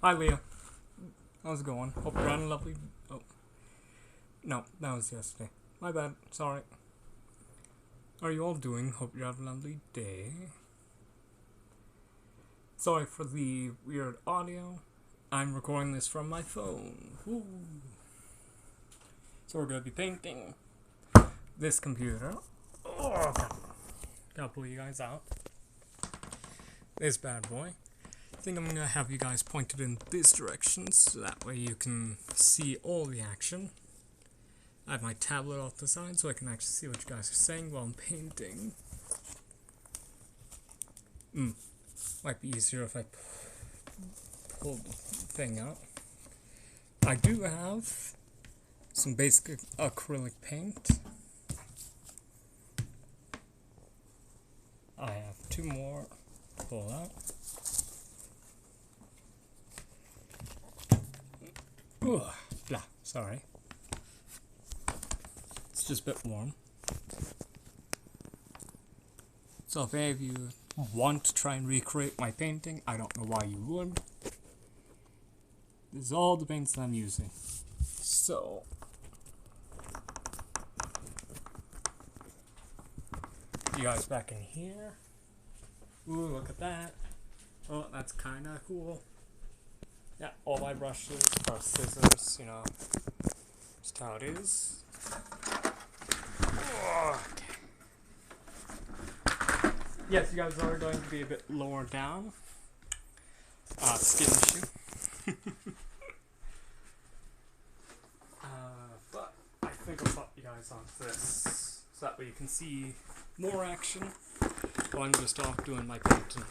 Hi, Leah. How's it going? Hope you're having a lovely... Oh. No, that was yesterday. My bad. Sorry. How are you all doing? Hope you're having a lovely day. Sorry for the weird audio. I'm recording this from my phone. Woo. So we're going to be painting this computer. Oh, gotta pull you guys out. This bad boy. I think I'm going to have you guys pointed in this direction so that way you can see all the action. I have my tablet off the side so I can actually see what you guys are saying while I'm painting. Might be easier if I pull the thing out. I do have some basic acrylic paint. I have two more to pull out. Blah, sorry. It's just a bit warm. So if any of you want to try and recreate my painting, I don't know why you would. This is all the paints that I'm using. So you guys back in here. Ooh, look at that. Oh, that's kinda cool. Yeah, all my brushes are scissors, you know. Just how it is. Okay. Yes, you guys are going to be a bit lower down. Skin issue. But I think I'll put you guys on this so that way you can see more action while I'm just off doing my painting.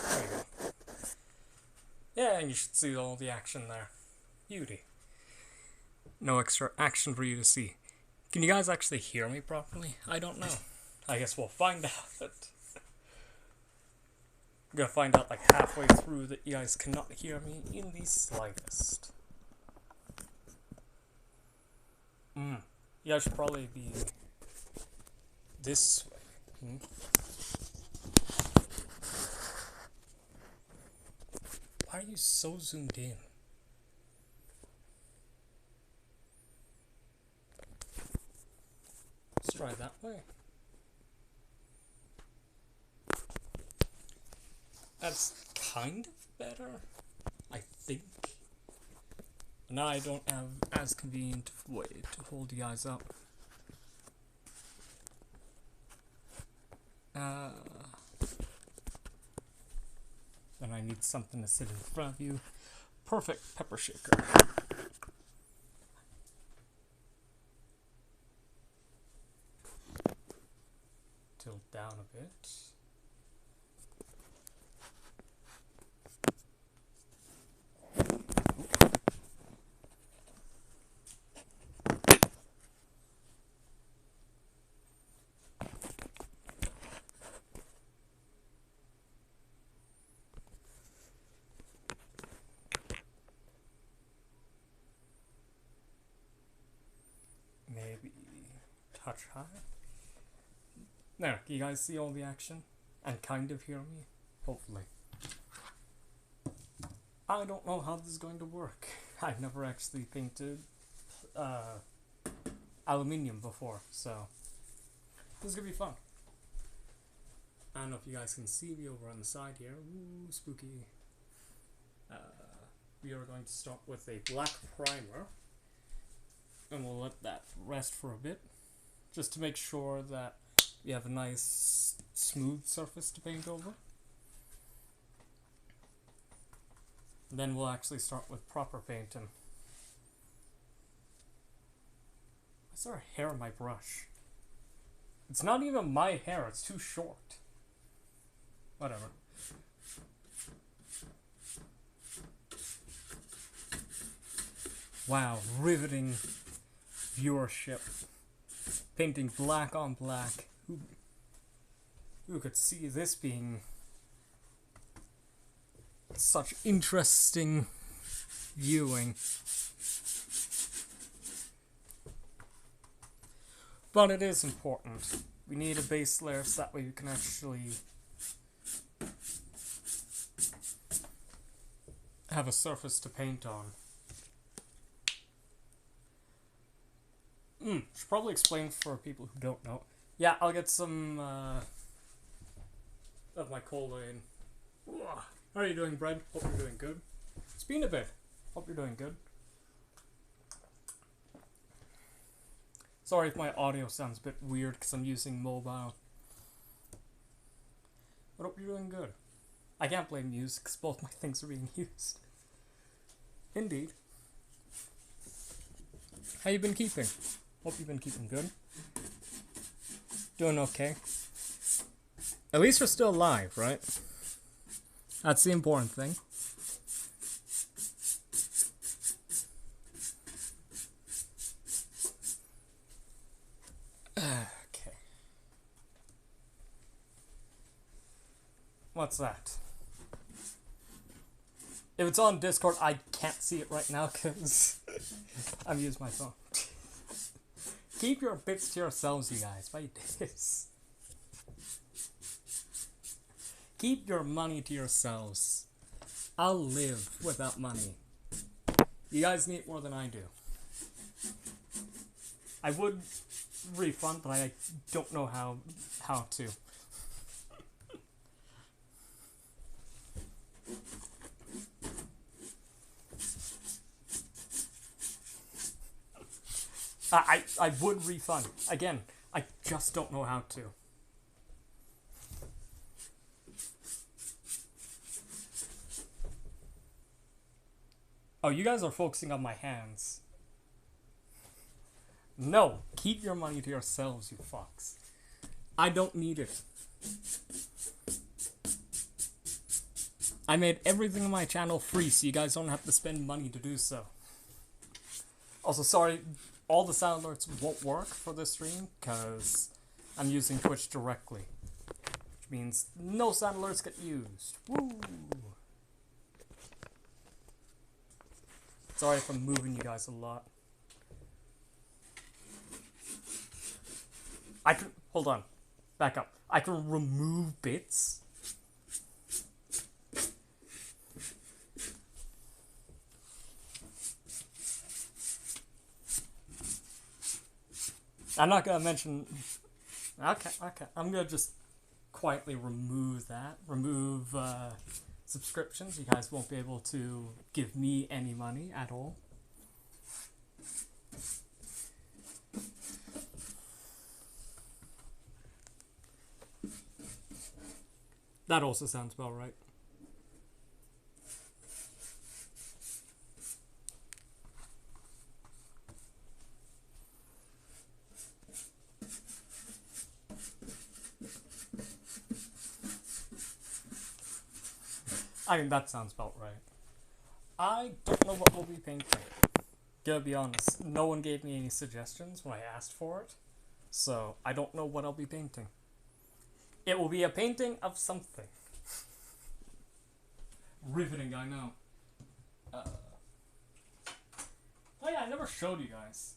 There you go. Yeah, and you should see all the action there. Beauty. No extra action for you to see. Can you guys actually hear me properly? I don't know. I guess we'll find out. I'm gonna find out like halfway through that you guys cannot hear me in the slightest. You guys should probably be this way. Why are you so zoomed in? Let's try that way. That's kind of better, I think. Now I don't have as convenient a way to hold you guys up. Then I need something to sit in front of you. Perfect pepper shaker. Tilt down a bit. Maybe touch high. There, you guys see all the action? And kind of hear me? Hopefully. I don't know how this is going to work. I've never actually painted aluminium before, so this is gonna be fun. I don't know if you guys can see me over on the side here. Ooh, spooky. We are going to start with a black primer. And we'll let that rest for a bit, just to make sure that we have a nice smooth surface to paint over. And then we'll actually start with proper painting. Is there a hair on my brush? It's not even my hair, it's too short. Whatever. Wow, riveting viewership painting black on black. Who could see this being such interesting viewing? But it is important. We need a base layer so that way we can actually have a surface to paint on. Should probably explain for people who don't know. Yeah, I'll get some of my cola in. How are you doing, Brad? Hope you're doing good. It's been a bit. Hope you're doing good. Sorry if my audio sounds a bit weird because I'm using mobile. But hope you're doing good. I can't play music because both my things are being used. Indeed. How you been keeping? Hope you've been keeping good. Doing okay. At least we're still alive, right? That's the important thing. Okay. What's that? If it's on Discord, I can't see it right now because I'm using my phone. Keep your bits to yourselves, you guys. Why this? Keep your money to yourselves. I'll live without money. You guys need more than I do. I would refund, but I don't know how to. I would refund. Again, I just don't know how to. Oh, you guys are focusing on my hands. No, keep your money to yourselves, you fucks. I don't need it. I made everything on my channel free, so you guys don't have to spend money to do so. Also, sorry, all the sound alerts won't work for this stream, because I'm using Twitch directly. Which means no sound alerts get used. Woo! Sorry if I'm moving you guys a lot. I can, hold on, back up. I can remove bits. I'm not gonna mention, okay, I'm gonna just quietly remove that, remove subscriptions. You guys won't be able to give me any money at all. That also sounds about right. I mean, that sounds about right. I don't know what we'll be painting. Gotta be honest, no one gave me any suggestions when I asked for it, so I don't know what I'll be painting. It will be a painting of something. Riveting, I know. Oh yeah, I never showed you guys,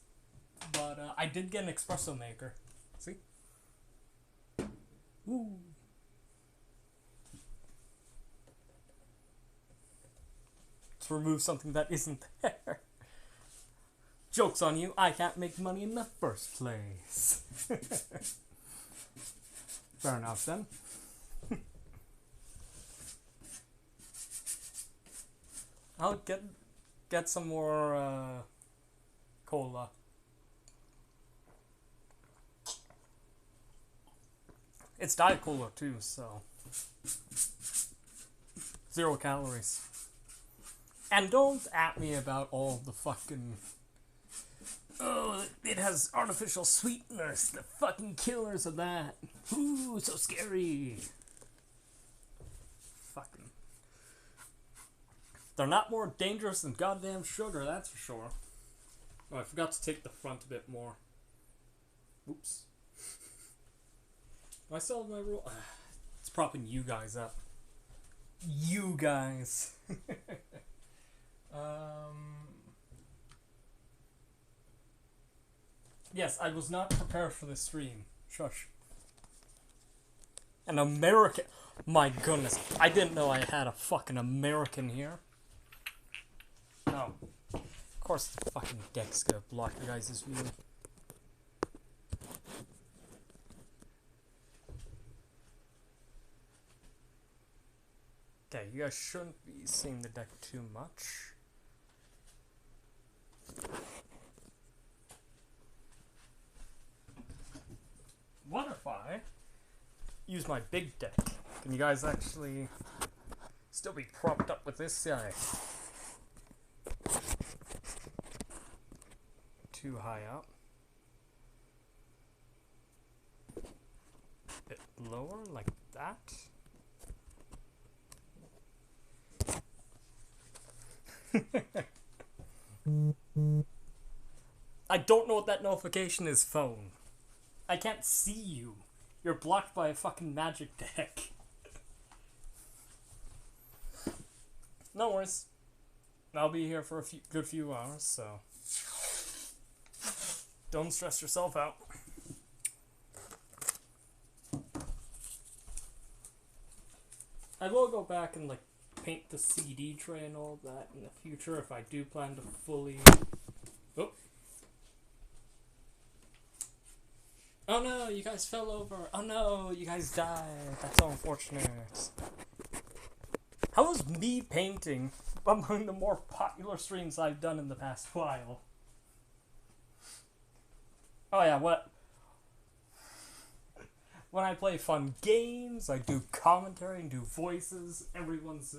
but I did get an espresso maker. See? Woo! To remove something that isn't there. Joke's on you, I can't make money in the first place. Fair enough then. I'll get some more cola. It's Diet Cola too, so 0 calories. And don't at me about all the fucking, oh, it has artificial sweeteners, the fucking killers of that. Ooh, so scary. Fucking. They're not more dangerous than goddamn sugar, that's for sure. Oh, I forgot to take the front a bit more. Oops. Do I still have my rule? It's propping you guys up. You guys. Yes, I was not prepared for this stream. Shush. An American. My goodness, I didn't know I had a fucking American here. Oh. Of course the fucking deck's gonna block your guys' view. Okay, you guys shouldn't be seeing the deck too much. What if I use my big deck? Can you guys actually still be propped up with this guy? Too high up. Bit lower, like that. I don't know what that notification is, phone. I can't see you. You're blocked by a fucking magic deck. No worries. I'll be here for a good few hours, so don't stress yourself out. I will go back and like paint the CD tray and all that in the future if I do plan to fully. Oh no, you guys fell over. Oh no, you guys died. That's so unfortunate. How is me painting among the more popular streams I've done in the past while? Oh yeah, what? When I play fun games, I do commentary and do voices, everyone's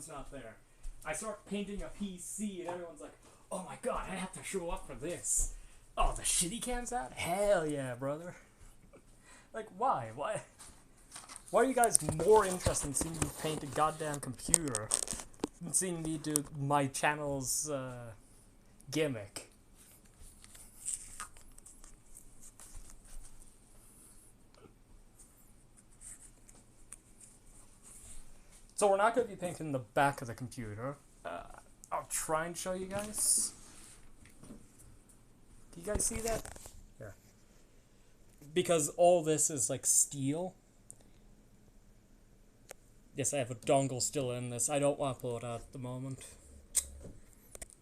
not there. I start painting a PC and everyone's like, oh my god, I have to show up for this. Oh, the shitty cam's out? Hell yeah, brother. Like, why? Why are you guys more interested in seeing me paint a goddamn computer than seeing me do my channel's gimmick? So we're not going to be painting the back of the computer. I'll try and show you guys. Do you guys see that? Yeah. Because all this is like steel. Yes, I have a dongle still in this. I don't want to pull it out at the moment.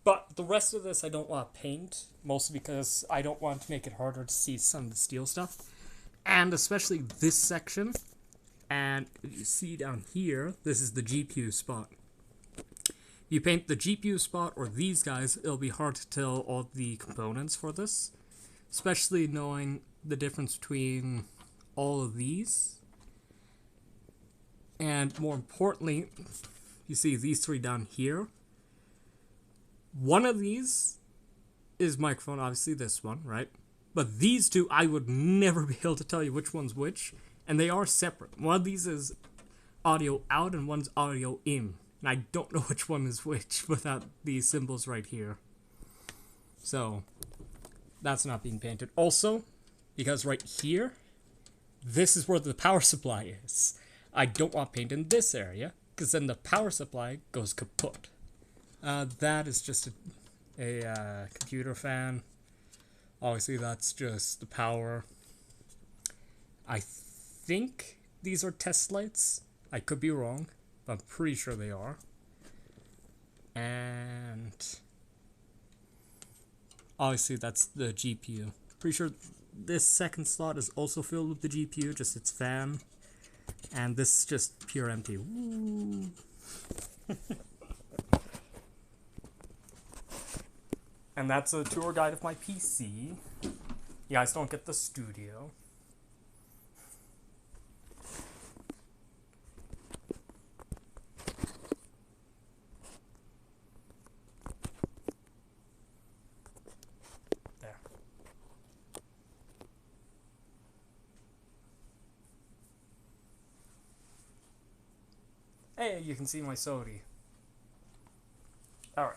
But the rest of this I don't want to paint. Mostly because I don't want to make it harder to see some of the steel stuff. And especially this section. And if you see down here, this is the GPU spot. You paint the GPU spot or these guys, it'll be hard to tell all the components for this. Especially knowing the difference between all of these. And more importantly, you see these three down here. One of these is microphone, obviously this one, right? But these two, I would never be able to tell you which one's which. And they are separate. One of these is audio out and one's audio in. And I don't know which one is which without these symbols right here. So, that's not being painted. Also, because right here, this is where the power supply is. I don't want paint in this area, because then the power supply goes kaput. That is just a computer fan. Obviously, that's just the power. I think these are test lights. I could be wrong, but I'm pretty sure they are. And obviously that's the GPU. Pretty sure this second slot is also filled with the GPU, just its fan. And this is just pure empty. Woo. And that's a tour guide of my PC. You guys don't get the studio. There. Hey, you can see my SOTI. Alright.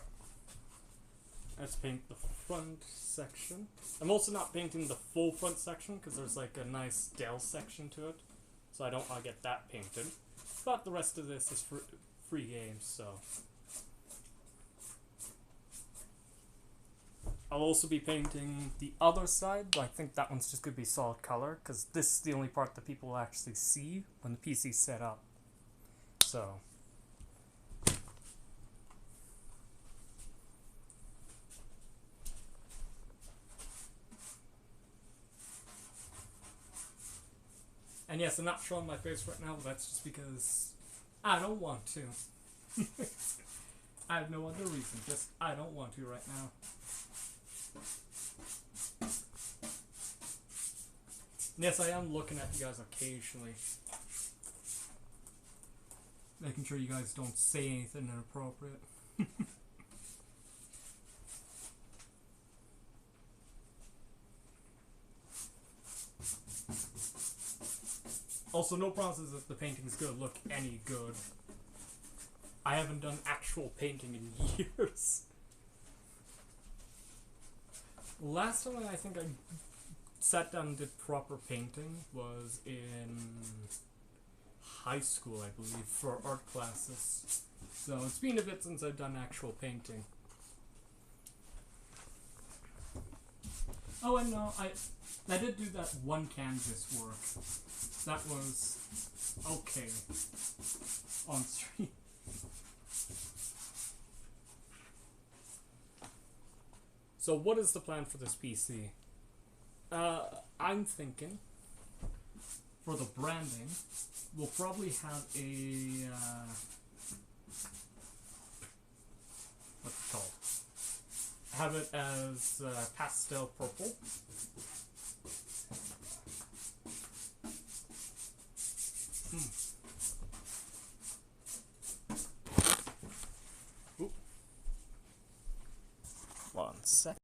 let's paint the front section. I'm also not painting the full front section because there's like a nice dell section to it, so I don't want to get that painted. But the rest of this is free game, so I'll also be painting the other side, but I think that one's just going to be solid color, because this is the only part that people will actually see when the PC's set up. So, and yes, I'm not showing my face right now, but that's just because I don't want to. I have no other reason, just I don't want to right now. Yes, I am looking at you guys occasionally. Making sure you guys don't say anything inappropriate. Also, no promises that the painting is going to look any good. I haven't done actual painting in years. Last time I think I sat down and did proper painting was in high school, I believe, for art classes. So it's been a bit since I've done actual painting. Oh, and no, I did do that one canvas work. That was okay on stream. So what is the plan for this PC? I'm thinking for the branding, we'll probably have a what's it called? Have it as pastel purple. Ooh. 1 sec.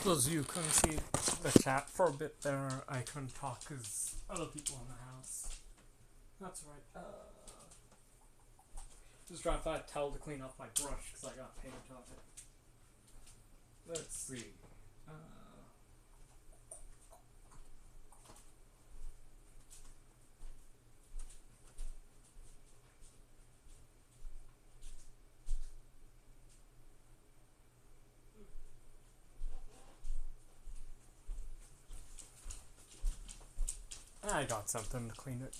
those of you who couldn't see the chat for a bit there, I couldn't talk because other people in the house. That's right. Just dropped that towel to clean off my brush because I got paint on it. Let's see. I got something to clean it.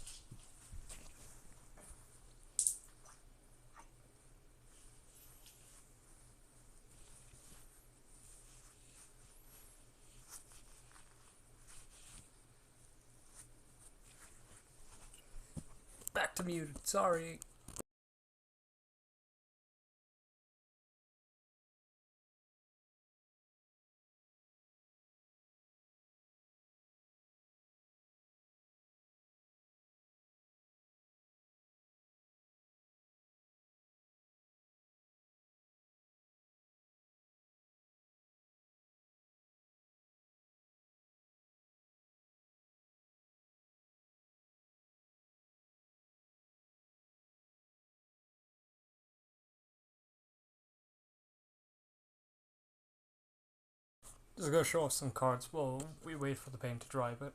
Back to muted. Sorry. Just gonna show off some cards while we wait for the paint to dry a bit.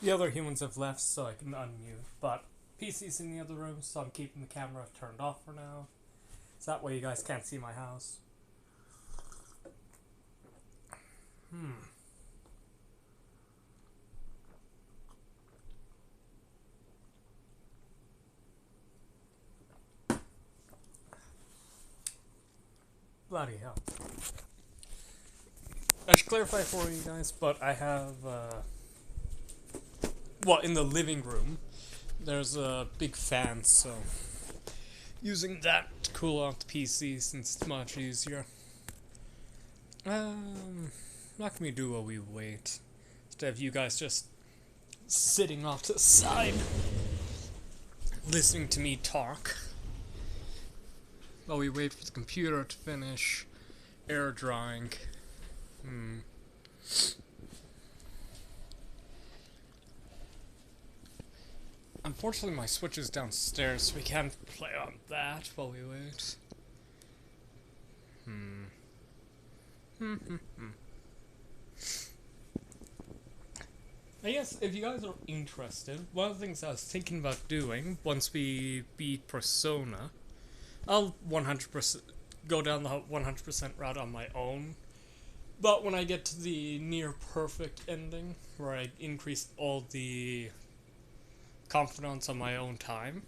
The other humans have left, so I can unmute. But PC's in the other room, so I'm keeping the camera turned off for now. So that way you guys can't see my house. Bloody hell. I should clarify for you guys, but I have, well, in the living room, there's a big fan, so using that to cool off the PC since it's much easier. What can we do while we wait? Instead of you guys just sitting off to the side, listening to me talk, while we wait for the computer to finish air drying. Unfortunately, my Switch is downstairs, so we can't play on that while we wait. I guess if you guys are interested, one of the things I was thinking about doing once we beat Persona, I'll 100% go down the 100% route on my own. But when I get to the near perfect ending, where I increase all the confidence on my own time,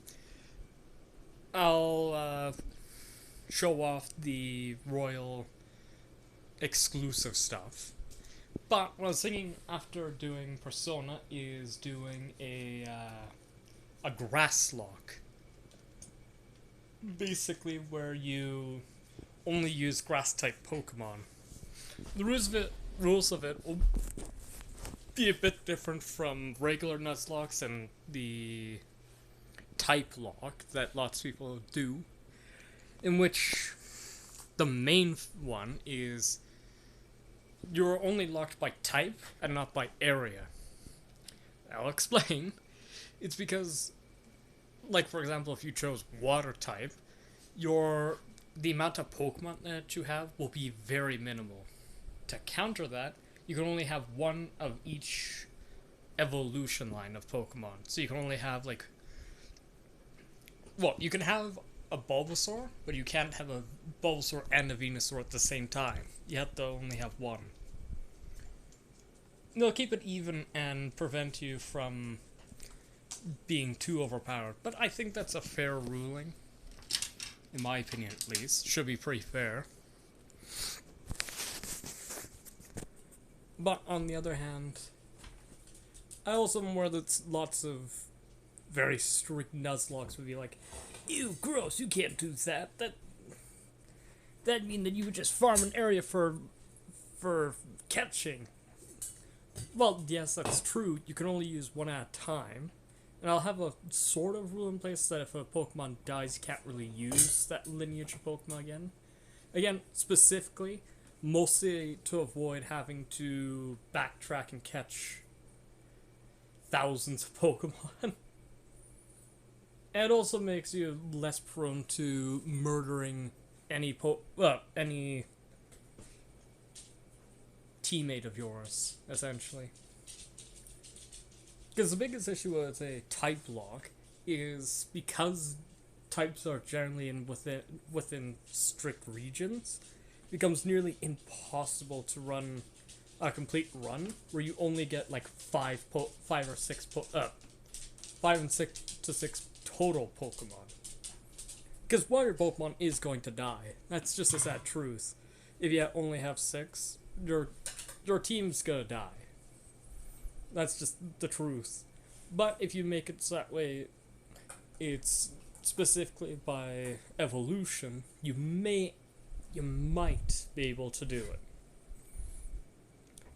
I'll show off the Royal exclusive stuff. But what I was thinking after doing Persona is doing a grass lock. Basically where you only use grass type Pokemon. The rules of it will be a bit different from regular Nuzlocke and the type lock that lots of people do, in which the main one is you're only locked by type and not by area. I'll explain. It's because, like for example, if you chose water type, the amount of Pokemon that you have will be very minimal. To counter that, you can only have one of each evolution line of Pokemon. So you can only have you can have a Bulbasaur, but you can't have a Bulbasaur and a Venusaur at the same time. You have to only have one. They'll keep it even and prevent you from being too overpowered. But I think that's a fair ruling. In my opinion, at least. Should be pretty fair. But on the other hand, I also am aware that lots of very strict Nuzlocke would be like, ew, gross, you can't do that. That'd mean that you would just farm an area for catching. Well, yes, that's true. You can only use one at a time. And I'll have a sort of rule in place that if a Pokemon dies, you can't really use that lineage of Pokemon again. Again, specifically, mostly to avoid having to backtrack and catch thousands of Pokemon. And it also makes you less prone to murdering any teammate of yours, essentially. Because the biggest issue with a type lock is because types are generally within strict regions, it becomes nearly impossible to run a complete run where you only get like 5 or 6 to 6 total Pokemon. Because one of your Pokemon is going to die. That's just a sad truth. If you only have 6, your team's gonna die. That's just the truth. But if you make it so that way, it's specifically by evolution, you might be able to do it.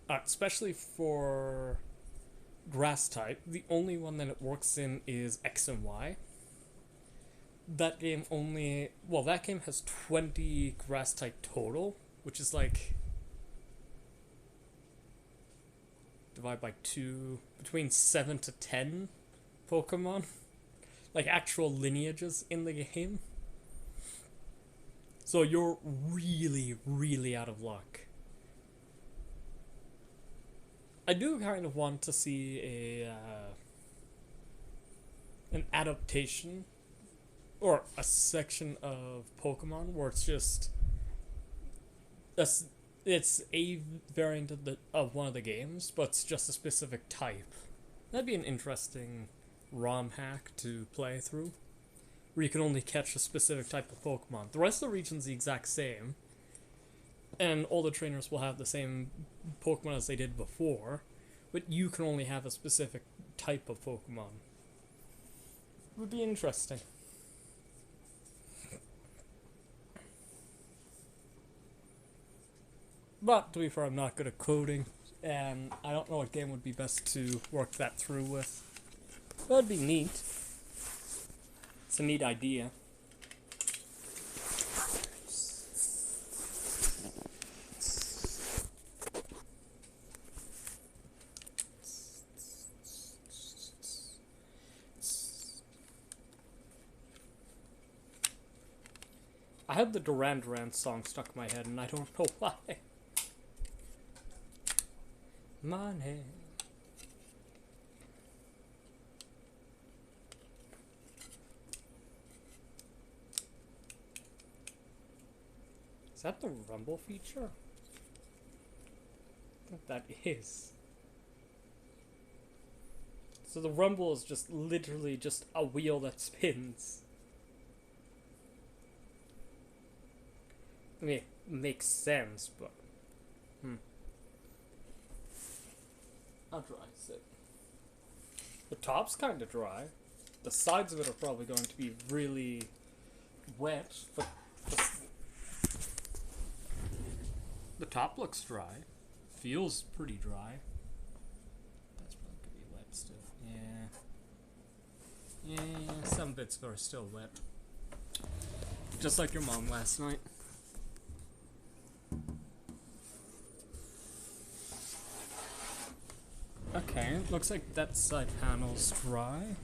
Especially for grass type, the only one that it works in is X and Y. That game has 20 grass type total, which is like divide by 2, between 7 to 10 Pokemon, like actual lineages in the game. So you're really, really out of luck. I do kind of want to see an adaptation or a section of Pokemon where it's just it's a variant of one of the games, but it's just a specific type. That'd be an interesting ROM hack to play through, where you can only catch a specific type of Pokemon. The rest of the region's the exact same, and all the trainers will have the same Pokemon as they did before, but you can only have a specific type of Pokemon. It would be interesting. But to be fair, I'm not good at coding, and I don't know what game would be best to work that through with. That'd be neat. It's a neat idea. I had the Duran Duran song stuck in my head, and I don't know why. Money. Is that the rumble feature? I think that is. So the rumble is just literally just a wheel that spins. I mean, it makes sense, but how dry is it? The top's kind of dry. The sides of it are probably going to be really wet, but the top looks dry. Feels pretty dry. That's probably gonna be wet still. Yeah, some bits are still wet. Just like your mom last night. Okay, looks like that side panel's dry.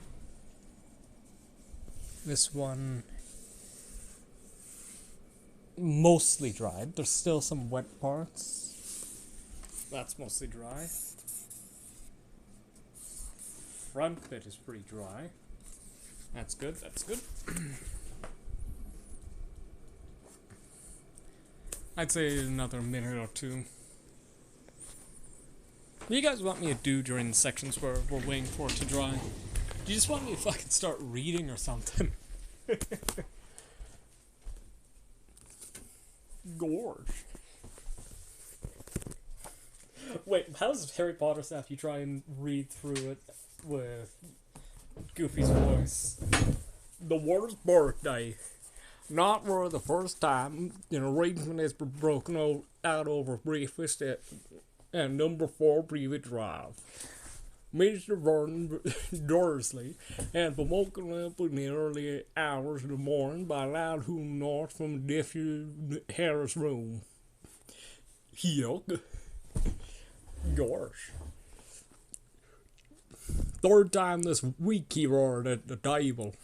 This one mostly dried. There's still some wet parts. That's mostly dry. Front bit is pretty dry. That's good, that's good. I'd say another minute or two. What do you guys want me to do during the sections where we're waiting for it to dry? Do you just want me to fucking start reading or something? Gorge. Wait, how does Harry Potter stuff you try and read through it with Goofy's voice? The worst birthday. Not for the first time an arrangement has been broken out over breakfast and number 4 Brevet Drive. Mr. Vernon Dursley had been woken up in the early hours of the morning by a loud hooting noise from nephew Harris' room. Yuck. Gosh. Third time this week he roared at the table.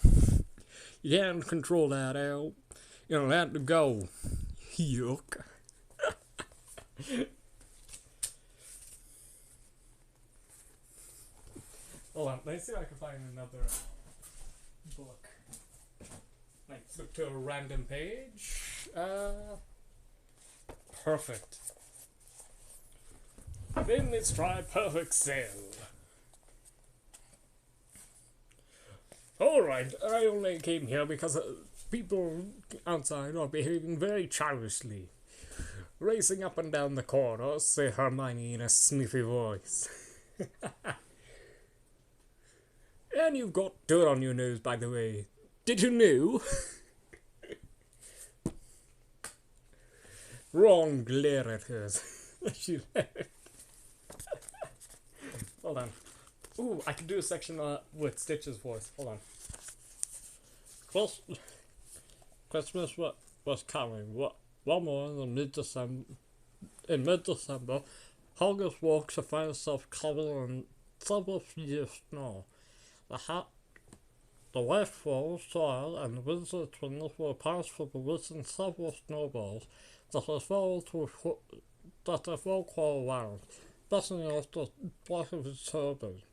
You can't control that, Al. You'll have to go. Yuck. Hold on, let's see if I can find another book. Like, flip to a random page. Perfect. Then let's try Perfect Cell. Alright, I only came here because people outside are behaving very childishly. Racing up and down the corridors, said Hermione in a sniffy voice. And you've got dirt on your nose, by the way. Did you know? Ron glared at hers. She laughed. Hold on. Ooh, I could do a section with Stitch's voice. Hold on. Christmas was coming. One morning in mid-December, August woke to find herself covered in several feet of snow. The wet falls, soil, and the windsor twins were parts for releasing several snowballs that they fell all around. busting off the back of his turban.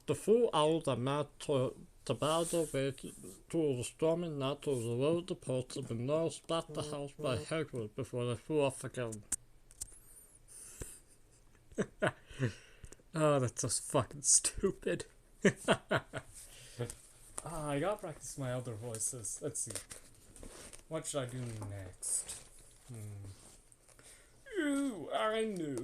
The full hour that Matt battle away through the stormy night to the road the post of the nose back the house by Hagrid before they flew off again. Oh, that's just fucking stupid. I gotta practice my other voices. Let's see. What should I do next? Ooh, I know.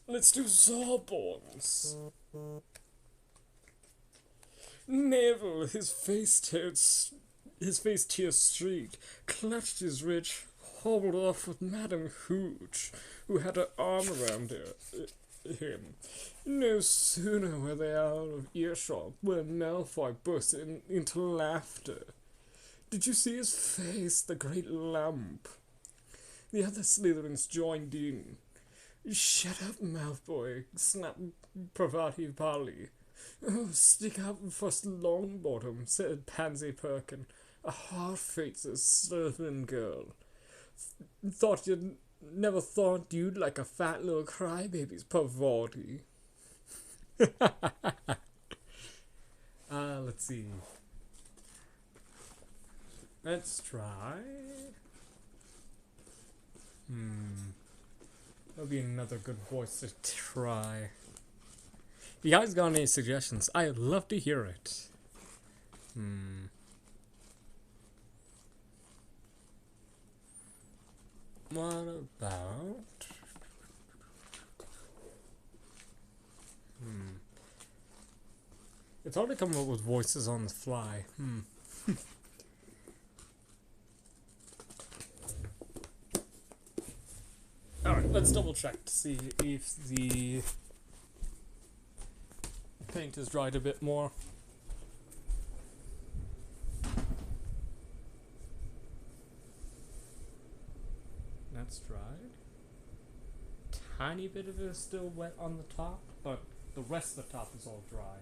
Let's do Sawbones. Neville, his face tear streaked, clutched his rich, hobbled off with Madame Hooch, who had her arm around him. No sooner were they out of earshot when Malfoy burst into laughter. Did you see his face, the great lump? The other Slytherins joined in. Shut up, Malfoy, snapped Parvati Pali. Oh, stick up for Longbottom, said Pansy Perkin, a hard-faced Slytherin girl. Never thought you'd like a fat little crybaby's Parvati. Let's see. Let's try. That'll be another good voice to try. If you guys got any suggestions, I'd love to hear it. What about... It's hard to come up with voices on the fly. Alright, let's double check to see if the paint is dried a bit more. That's dried. Tiny bit of it is still wet on the top, but the rest of the top is all dry.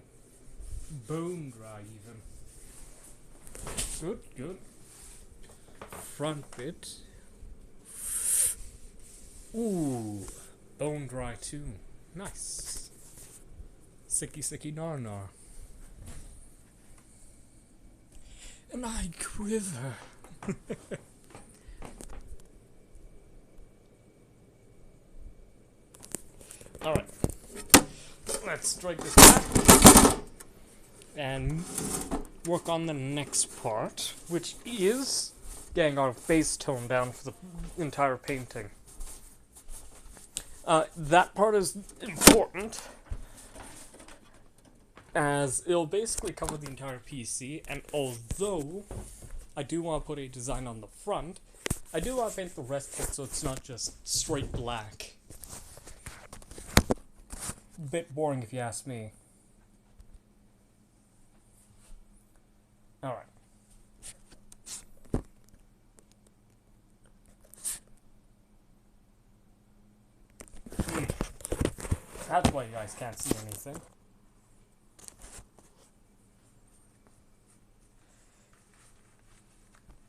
Bone dry even. Good, good. Front bit. Ooh, bone dry too. Nice. Sicky sicky nar nar. And I quiver. Alright. Let's strike this back. And work on the next part, which is getting our base tone down for the entire painting. That part is important, as it'll basically cover the entire PC, and although I do want to put a design on the front, I do want to paint the rest of it so it's not just straight black. Bit boring if you ask me. Alright. That's why you guys can't see anything.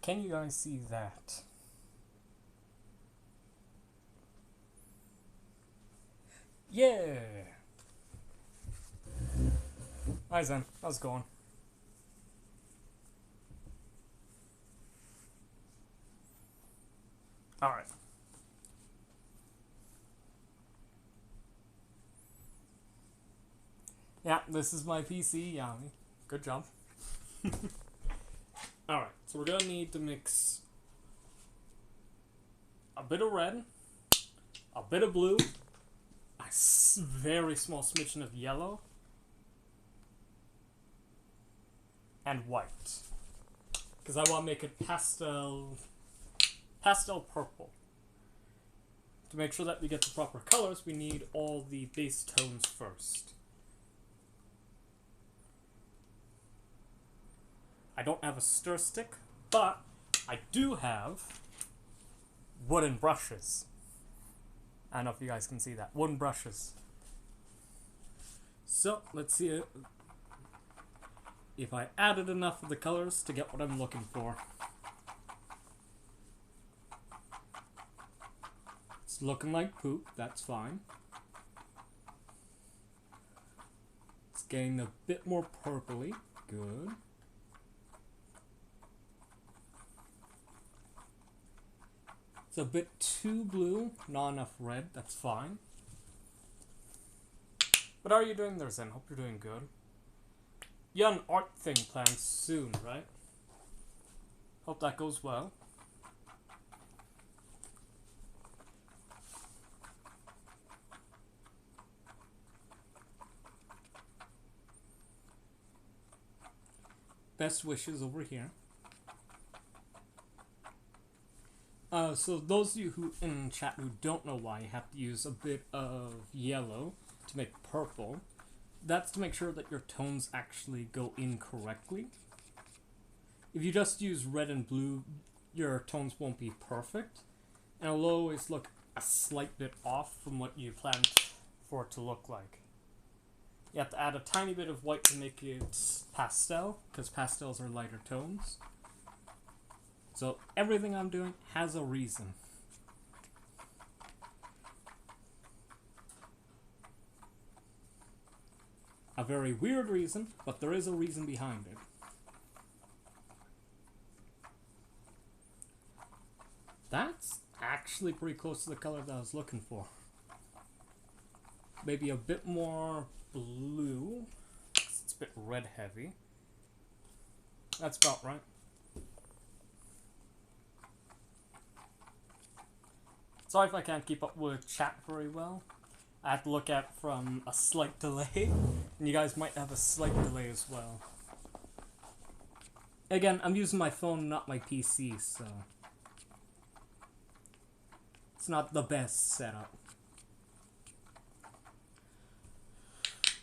Can you guys see that? Yeah! Hi Zen, how's it going? Alright. Yeah, this is my PC, Yami. Good job. Alright, so we're gonna need to mix a bit of red, a bit of blue, a very small smidgen of yellow, and white. Because I want to make it pastel purple. To make sure that we get the proper colors, we need all the base tones first. I don't have a stir stick, but I do have wooden brushes. I don't know if you guys can see that. Wooden brushes. So, let's see it. if I added enough of the colors to get what I'm looking for. It's looking like poop, that's fine. It's getting a bit more purpley, good. It's a bit too blue, not enough red, that's fine. What are you doing there, Zen? Hope you're doing good. You have an art thing planned soon, right? Hope that goes well. Best wishes over here. So those of you who in chat who don't know why you have to use a bit of yellow to make purple, that's to make sure that your tones actually go in correctly. If you just use red and blue, your tones won't be perfect, and it'll always look a slight bit off from what you planned for it to look like. You have to add a tiny bit of white to make it pastel, because pastels are lighter tones. So everything I'm doing has a reason. A very weird reason, but there is a reason behind it. That's actually pretty close to the color that I was looking for. Maybe a bit more blue. It's a bit red heavy. That's about right. Sorry if I can't keep up with chat very well. I have to look at from a slight delay, and you guys might have a slight delay as well. Again, I'm using my phone, not my PC, so it's not the best setup.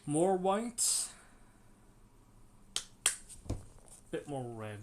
More white, bit more red.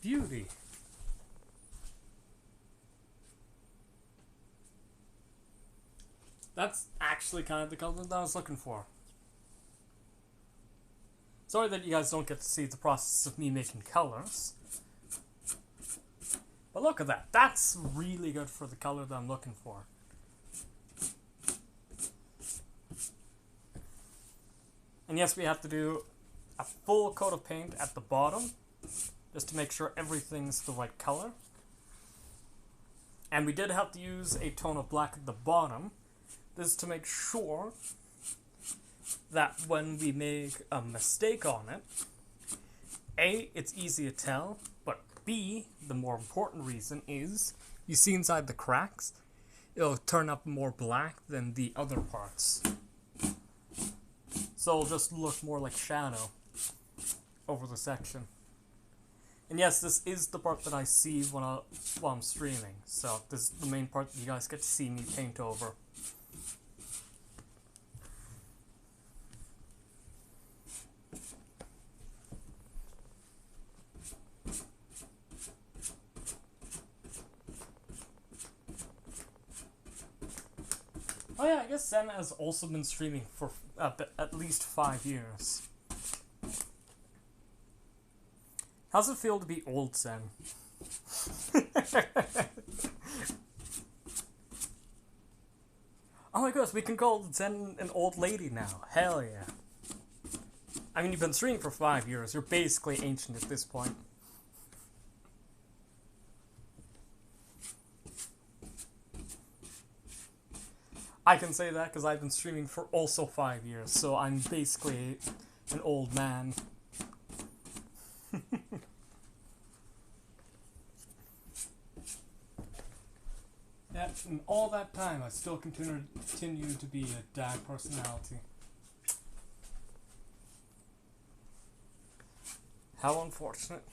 Beauty. That's actually kind of the color that I was looking for. Sorry that you guys don't get to see the process of me making colors. But look at that. That's really good for the color that I'm looking for. And yes, we have to do a full coat of paint at the bottom, just to make sure everything's the right color. And we did have to use a tone of black at the bottom. This is to make sure that when we make a mistake on it, A, it's easy to tell, but B, the more important reason is, you see inside the cracks, it'll turn up more black than the other parts. So it'll just look more like shadow over the section. And yes, this is the part that I see while I'm streaming, so this is the main part that you guys get to see me paint over. Oh yeah, I guess Zen has also been streaming for at least 5 years. How's it feel to be old, Zen? Oh my gosh, we can call Zen an old lady now. Hell yeah. I mean, you've been streaming for 5 years. You're basically ancient at this point. I can say that because I've been streaming for also 5 years, so I'm basically an old man. Yeah, and all that time, I still continue to be a dad personality. How unfortunate.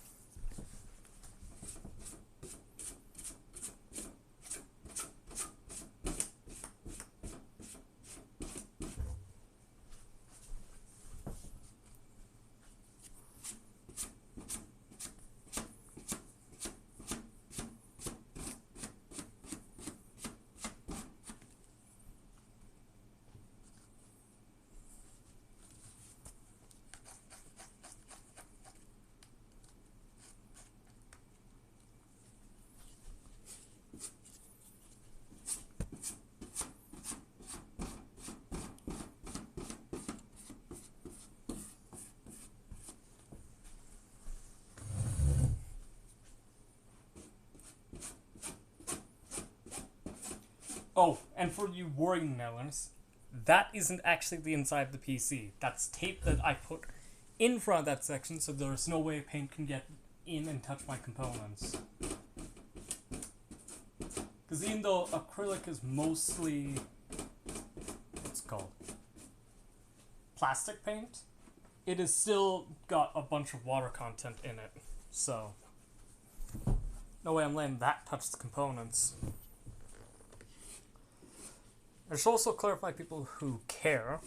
Oh, and for you worrying melons, that isn't actually the inside of the PC. That's tape that I put in front of that section so there's no way paint can get in and touch my components. Because even though acrylic is mostly, what's it called, plastic paint, it has still got a bunch of water content in it. So, no way I'm letting that touch the components. I should also clarify people who care.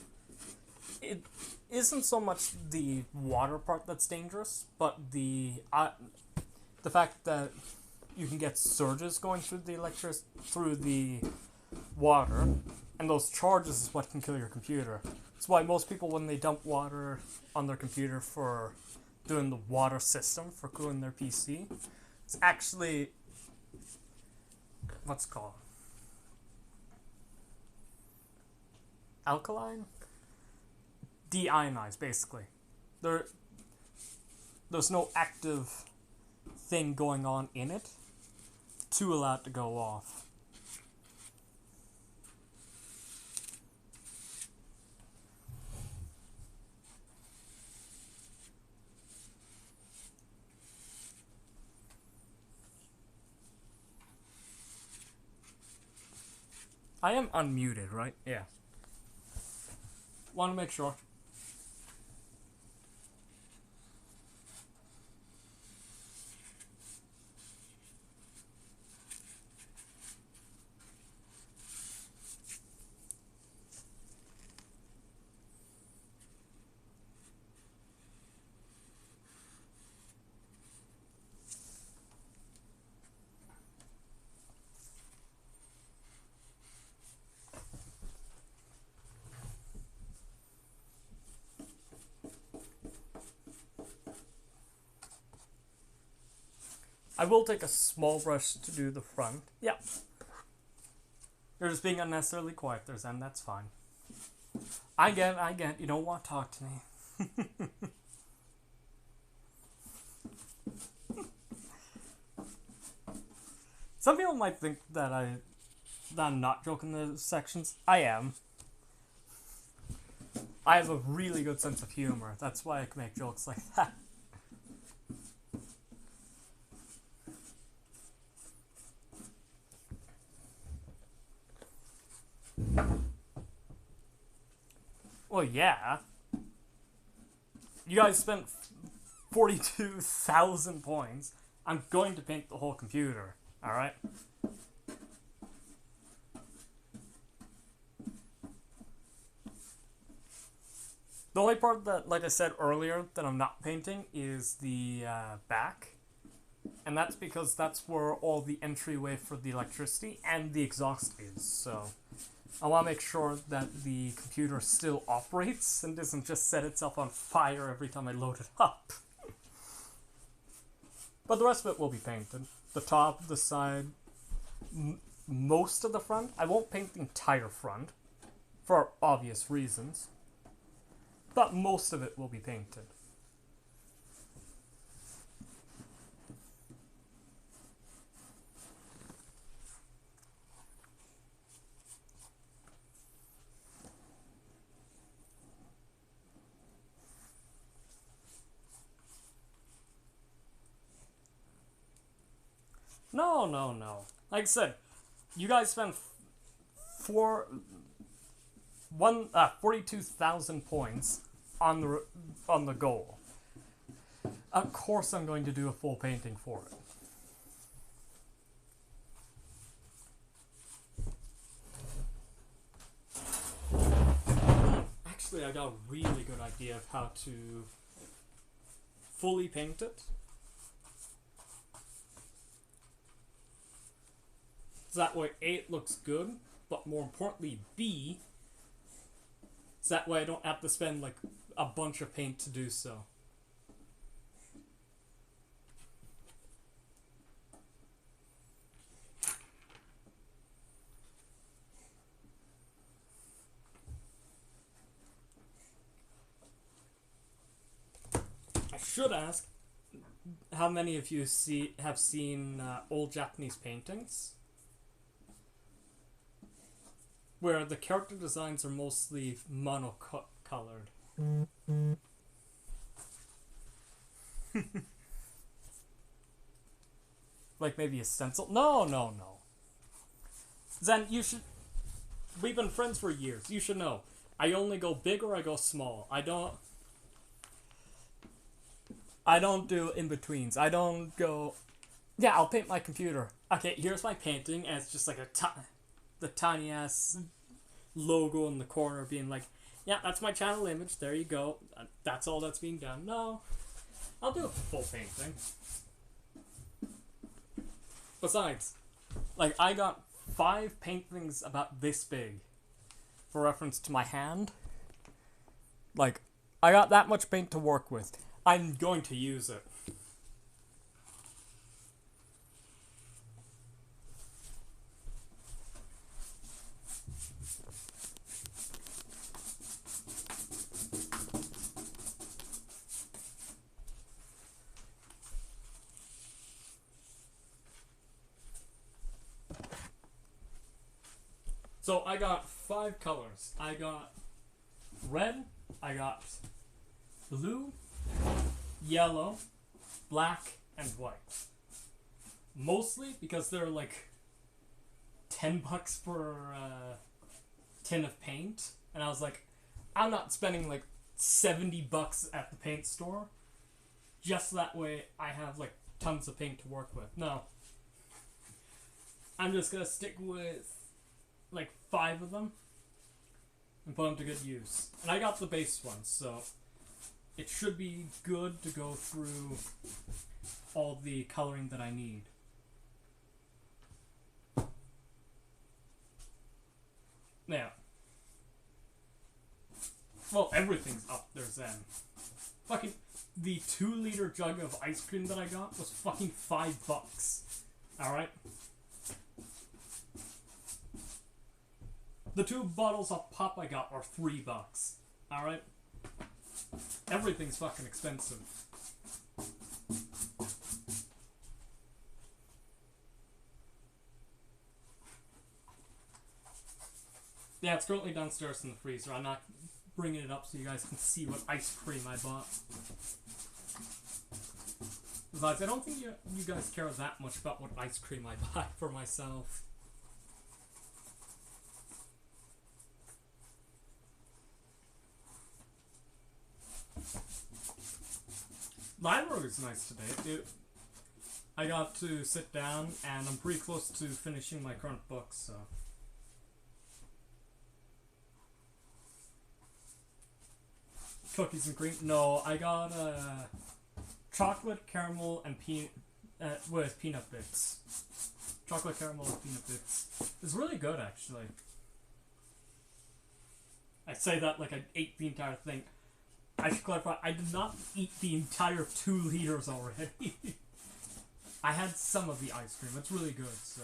It isn't so much the water part that's dangerous, but the fact that you can get surges going through the water, and those charges is what can kill your computer. That's why most people, when they dump water on their computer for doing the water system for cooling their PC, it's actually what's it called? Alkaline? Deionized, basically. There's no active thing going on in it to allow it to go off. I am unmuted, right? Yeah. Want to make sure. I will take a small brush to do the front. Yeah. You're just being unnecessarily quiet there, Zen. That's fine. I get it. You don't want to talk to me. Some people might think that I'm not joking the sections. I am. I have a really good sense of humor. That's why I can make jokes like that. Well, yeah. You guys spent 42,000 points. I'm going to paint the whole computer. Alright? The only part that, like I said earlier, that I'm not painting is the back. And that's because that's where all the entryway for the electricity and the exhaust is. So I want to make sure that the computer still operates and doesn't just set itself on fire every time I load it up. But the rest of it will be painted. The top, the side, most of the front. I won't paint the entire front for obvious reasons. But most of it will be painted. No, no, no. Like I said, you guys spent 42,000 points on the goal. Of course I'm going to do a full painting for it. Actually, I got a really good idea of how to fully paint it. So that way A, it looks good, but more importantly B, so that way I don't have to spend like a bunch of paint to do so. I should ask, how many of you have seen old Japanese paintings? Where the character designs are mostly monocolored. Like maybe a stencil? No, no, no. Zen, you should... We've been friends for years. You should know. I only go big or I go small. I don't do in-betweens. I don't go... Yeah, I'll paint my computer. Okay, here's my painting, and it's just like the tiny-ass logo in the corner being like, yeah, that's my channel image, there you go. That's all that's being done. No, I'll do a full painting. Besides, like, I got 5 paintings about this big for reference to my hand. Like, I got that much paint to work with. I'm going to use it. So I got 5 colors. I got red, I got blue, yellow, black, and white. Mostly because they're like $10 per tin of paint. And I was like, I'm not spending like $70 at the paint store. Just that way I have like tons of paint to work with. No. I'm just gonna stick with like 5 of them and put them to good use. And I got the base ones, so it should be good to go through all the coloring that I need. Now, well, everything's up there, Zen. Fucking, the 2-liter jug of ice cream that I got was fucking $5. Alright? The 2 bottles of pop I got are $3. Alright? Everything's fucking expensive. Yeah, it's currently downstairs in the freezer. I'm not bringing it up so you guys can see what ice cream I bought. Besides, I don't think you guys care that much about what ice cream I buy for myself. Library is nice today. I got to sit down, and I'm pretty close to finishing my current book, so... Cookies and cream? No, I got chocolate, caramel, and with peanut bits. Chocolate, caramel, and peanut bits. It's really good, actually. I say that like I ate the entire thing. I should clarify, I did not eat the entire 2 liters already. I had some of the ice cream. It's really good, so...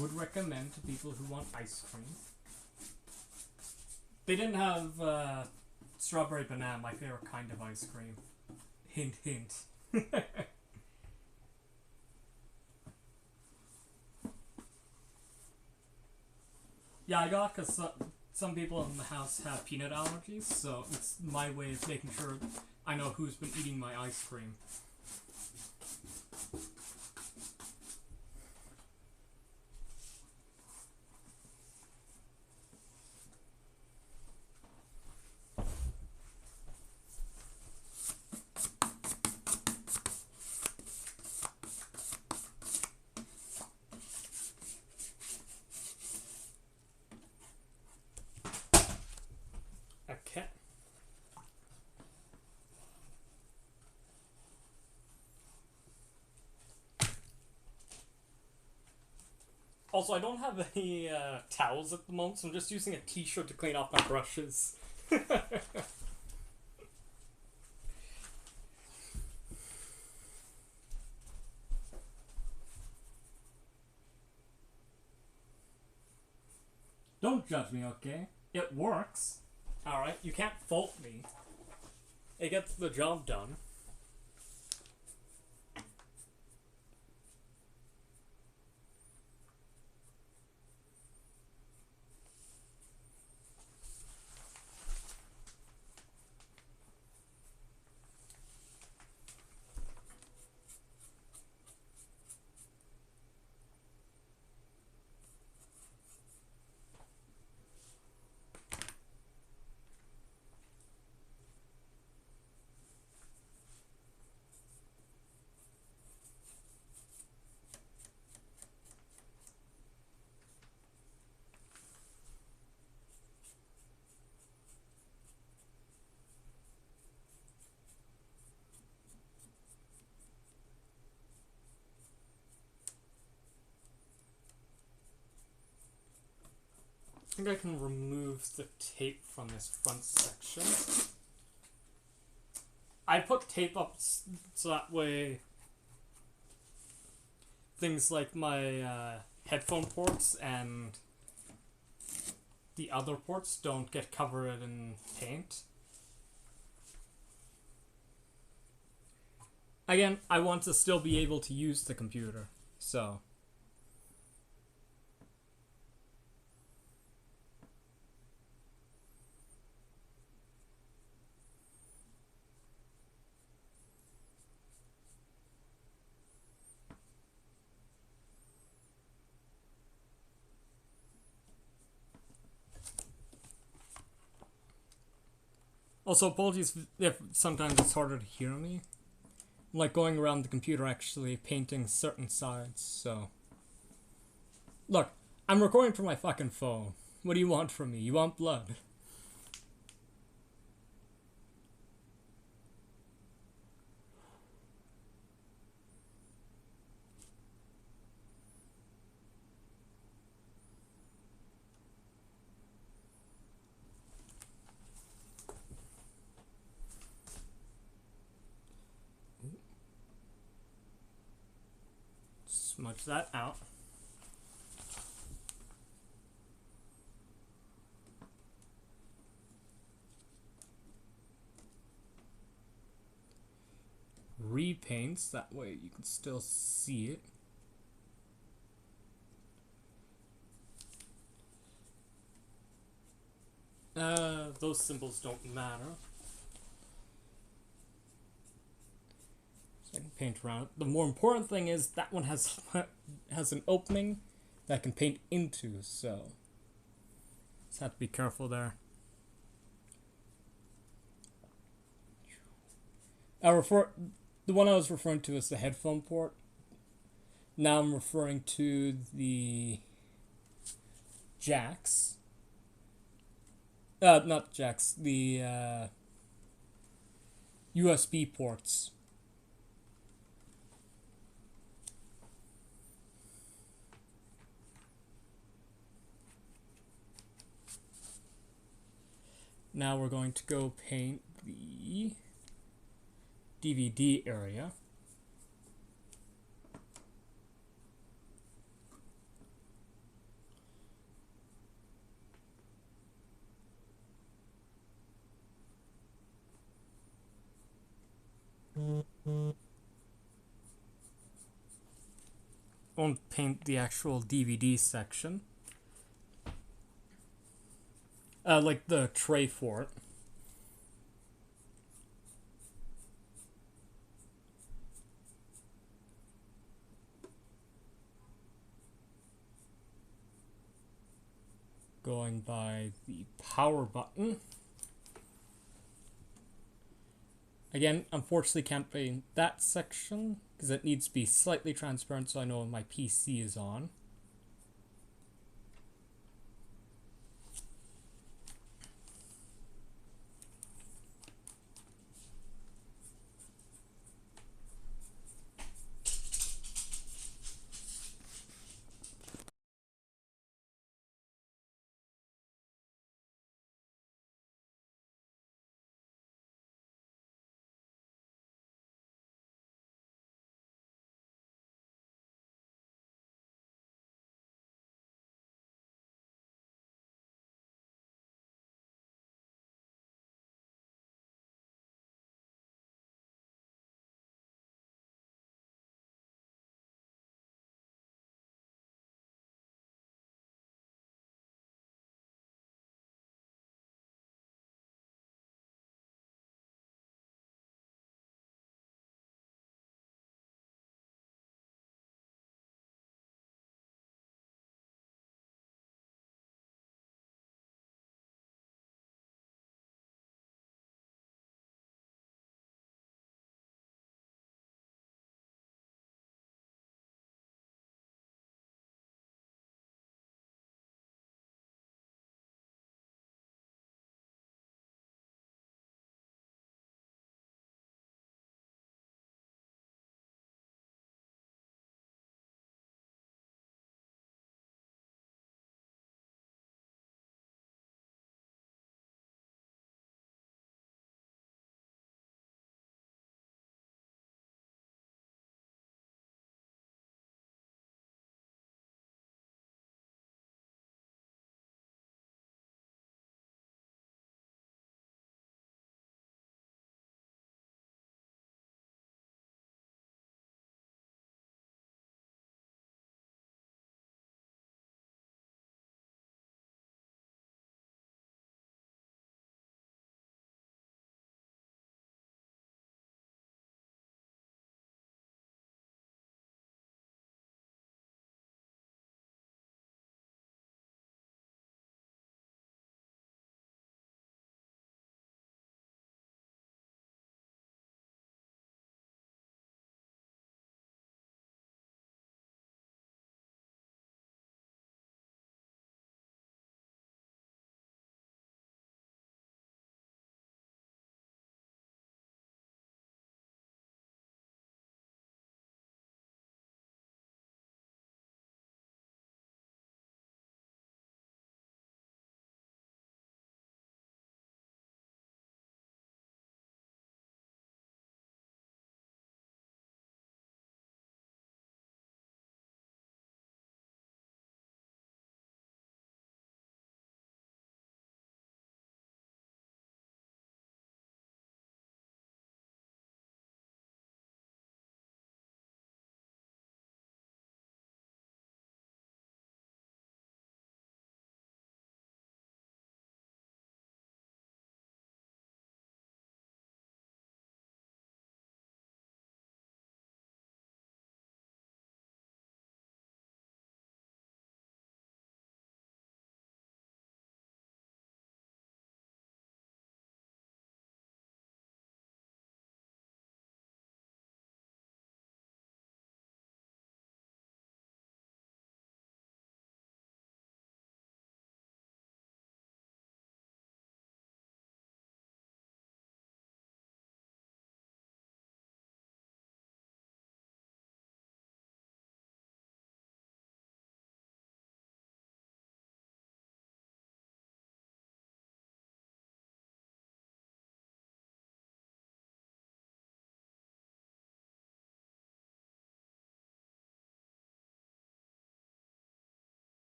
Would recommend to people who want ice cream. They didn't have strawberry banana, my favorite kind of ice cream. Hint, hint. Yeah, I got because some people in the house have peanut allergies, so it's my way of making sure I know who's been eating my ice cream. Also, I don't have any towels at the moment, so I'm just using a t-shirt to clean off my brushes. Don't judge me, okay? It works. Alright, you can't fault me. It gets the job done. I think I can remove the tape from this front section. I put tape up so that way things like my headphone ports and the other ports don't get covered in paint. Again, I want to still be able to use the computer, so... Also, apologies if sometimes it's harder to hear me. I'm like going around the computer actually painting certain sides, so... Look, I'm recording from my fucking phone. What do you want from me? You want blood? Smudge that out. Repaints, that way you can still see it. Those symbols don't matter. So I can paint around it. The more important thing is that one has an opening that I can paint into, so just have to be careful there. The one I was referring to is the headphone port. Now I'm referring to the jacks. Not jacks, the USB ports. Now we're going to go paint the DVD area. Won't paint the actual DVD section. Like the tray for it. Going by the power button. Again, unfortunately can't paint that section because it needs to be slightly transparent so I know when my PC is on.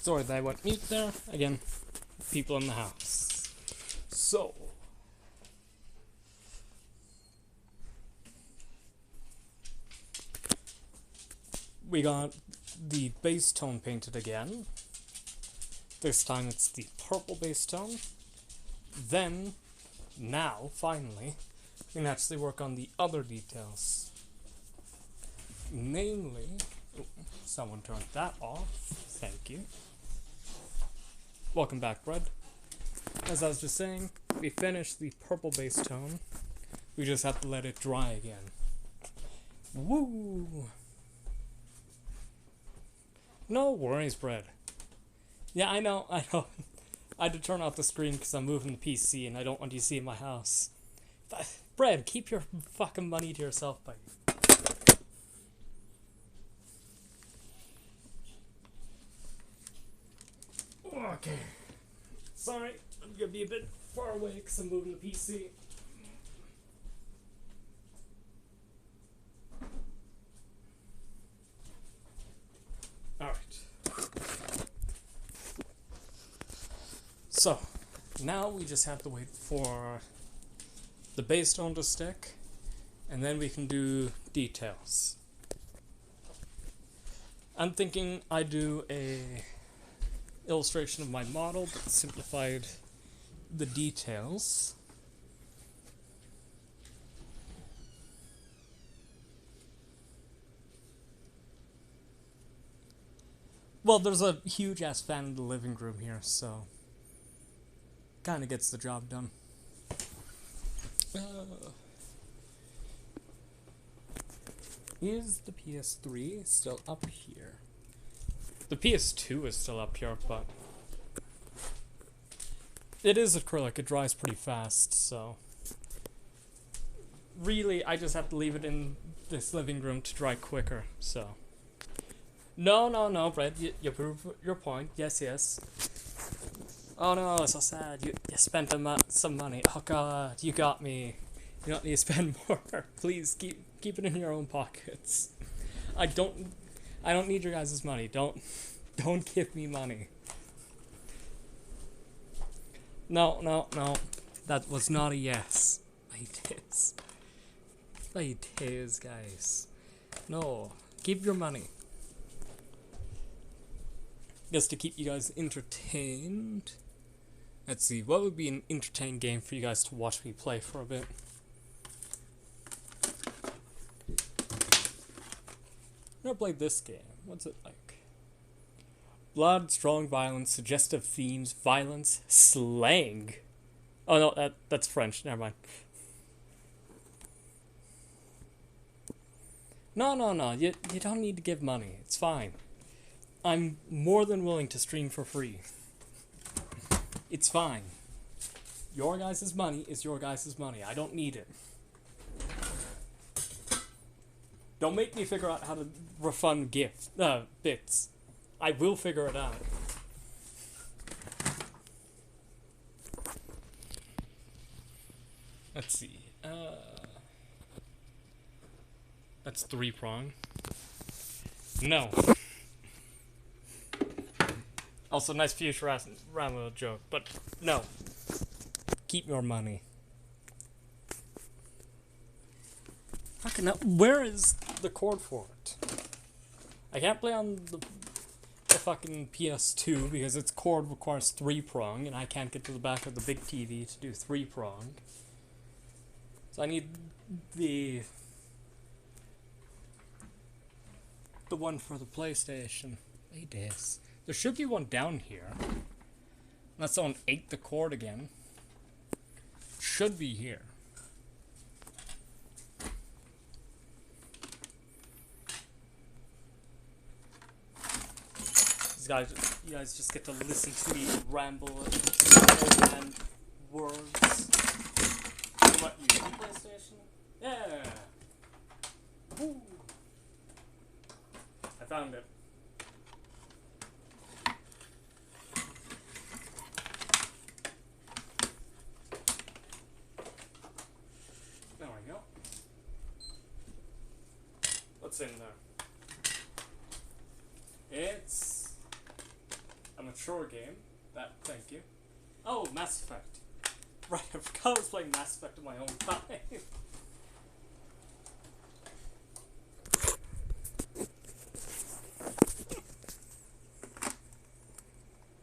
Sorry that I went mute there. Again, people in the house. So, we got the base tone painted again. This time it's the purple base tone. Then, now, finally, we can actually work on the other details. Namely, oh, someone turned that off. Thank you. Welcome back, Brad. As I was just saying, we finished the purple base tone. We just have to let it dry again. Woo! No worries, Brad. Yeah, I know. I had to turn off the screen because I'm moving the PC and I don't want you to see my house. Brad, keep your fucking money to yourself, buddy. Okay. Sorry, I'm gonna be a bit far away because I'm moving the PC. Alright. So, now we just have to wait for the base tone to stick, and then we can do details. I'm thinking I do a illustration of my model, but simplified the details. Well, there's a huge ass fan in the living room here, so kinda gets the job done. Is the PS3 still up here? The PS2 is still up here, but it is acrylic, it dries pretty fast, so really I just have to leave it in this living room to dry quicker, so no, Brett, you prove your point. Yes. Oh no, it's so sad. You spent some money. Oh god, you got me. You don't need to spend more. Please keep it in your own pockets. I don't need your guys' money. Don't give me money. No. That was not a yes. It is, guys. No, keep your money. Just to keep you guys entertained. Let's see, what would be an entertaining game for you guys to watch me play for a bit? Never played this game. What's it like? Blood, strong violence, suggestive themes, violence, slang. Oh no, that's French. Never mind. No. You don't need to give money. It's fine. I'm more than willing to stream for free. It's fine. Your guys' money is your guys' money. I don't need it. Don't make me figure out how to refund bits. I will figure it out. Let's see. That's 3-prong. No. Also, nice Futurama joke, but no. Keep your money. Fucking hell, where is the cord for it? I can't play on the fucking PS2 because its cord requires 3-prong, and I can't get to the back of the big TV to do 3-prong. So I need the one for the PlayStation. It is. There should be one down here. Unless someone ate the cord again. Should be here. You guys just get to listen to me ramble and words. What, you use the PlayStation? Yeah! Woo! I found it. There we go. What's in there? It's a mature game. Thank you. Oh, Mass Effect. Right, I forgot I was playing Mass Effect in my own time.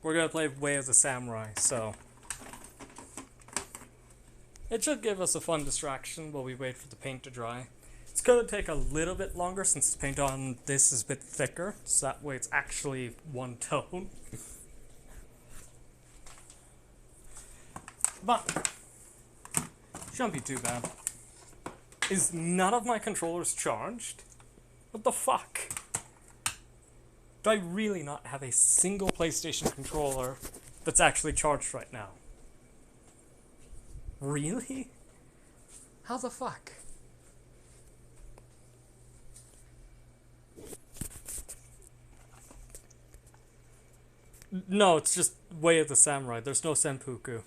We're gonna play Way of the Samurai, so it should give us a fun distraction while we wait for the paint to dry. It's gonna take a little bit longer since the paint on this is a bit thicker, so that way it's actually one tone. But shouldn't be too bad. Is none of my controllers charged? What the fuck? Do I really not have a single PlayStation controller that's actually charged right now? Really? How the fuck? No, it's just Way of the Samurai. There's no Senpuku.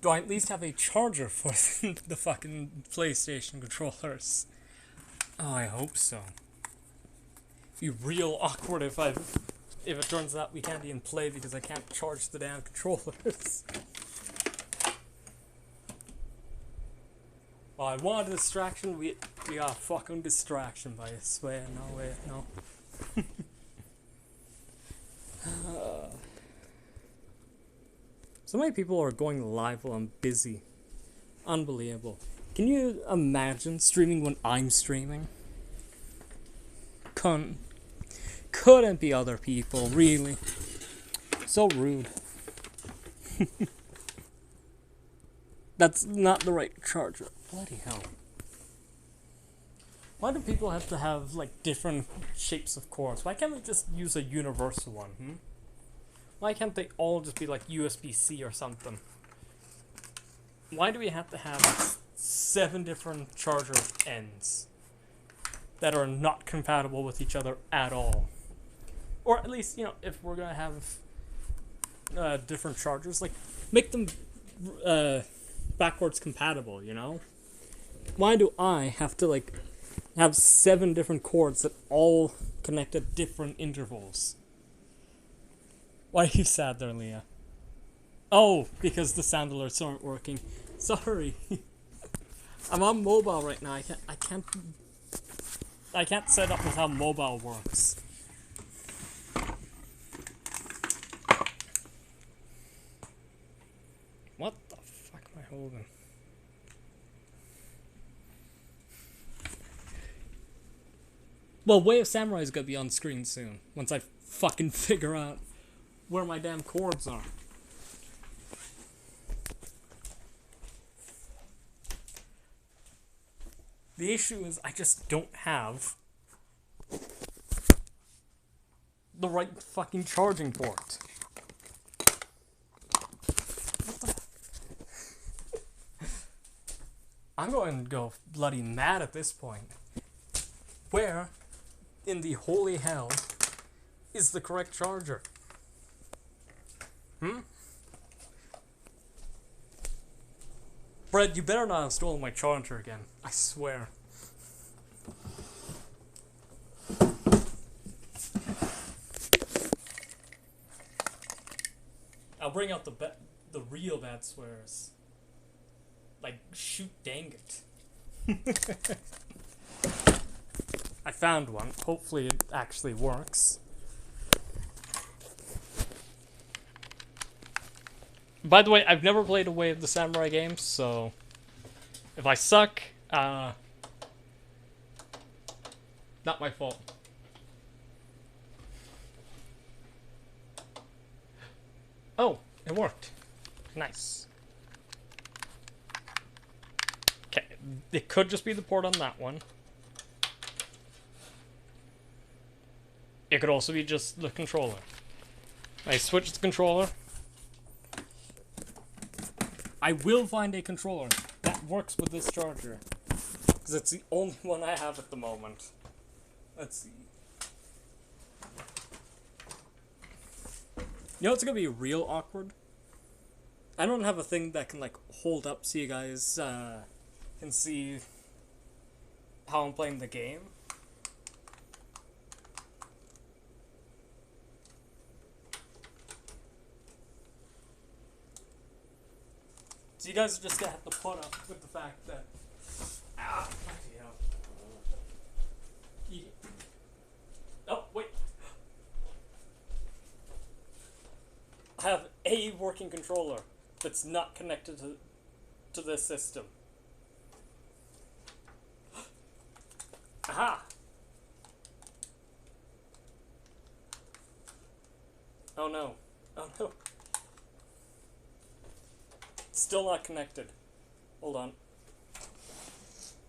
Do I at least have a charger for the fucking PlayStation controllers? Oh, I hope so. It'd be real awkward if it turns out we can't even play because I can't charge the damn controllers. Well, I want a distraction, we got a fucking distraction, but I swear, no way, no. So many people are going live while I'm busy. Unbelievable. Can you imagine streaming when I'm streaming? Couldn't be other people, really. So rude. That's not the right charger. Bloody hell. Why do people have to have, like, different shapes of cords? Why can't we just use a universal one, Why can't they all just be, like, USB-C or something? Why do we have to have 7 different charger ends that are not compatible with each other at all? Or at least, if we're gonna have different chargers, like, make them backwards compatible, Why do I have to, like, have 7 different cords that all connect at different intervals? Why are you sad there, Leah? Oh, because the sound alerts aren't working. Sorry. I'm on mobile right now. I can't set up with how mobile works. What the fuck am I holding? Well, Way of Samurai is gonna be on screen soon. Once I fucking figure out where my damn cords are. The issue is I just don't have the right fucking charging port. What the? I'm going to go bloody mad at this point. Where in the holy hell is the correct charger? Brett, you better not have stolen my charger again. I swear. I'll bring out the real bad swears. Like, shoot dang it. I found one. Hopefully it actually works. By the way, I've never played a Way of the Samurai game, so if I suck, not my fault. Oh, it worked. Nice. Okay, it could just be the port on that one. It could also be just the controller. I switch the controller. I will find a controller that works with this charger, because it's the only one I have at the moment. Let's see. It's gonna be real awkward. I don't have a thing that can, like, hold up so you guys can see how I'm playing the game. So you guys are just gonna have to put up with the fact that. Ah, bloody hell. Oh, wait. I have a working controller that's not connected to this system. Aha! Oh no. Oh no. Still not connected. Hold on.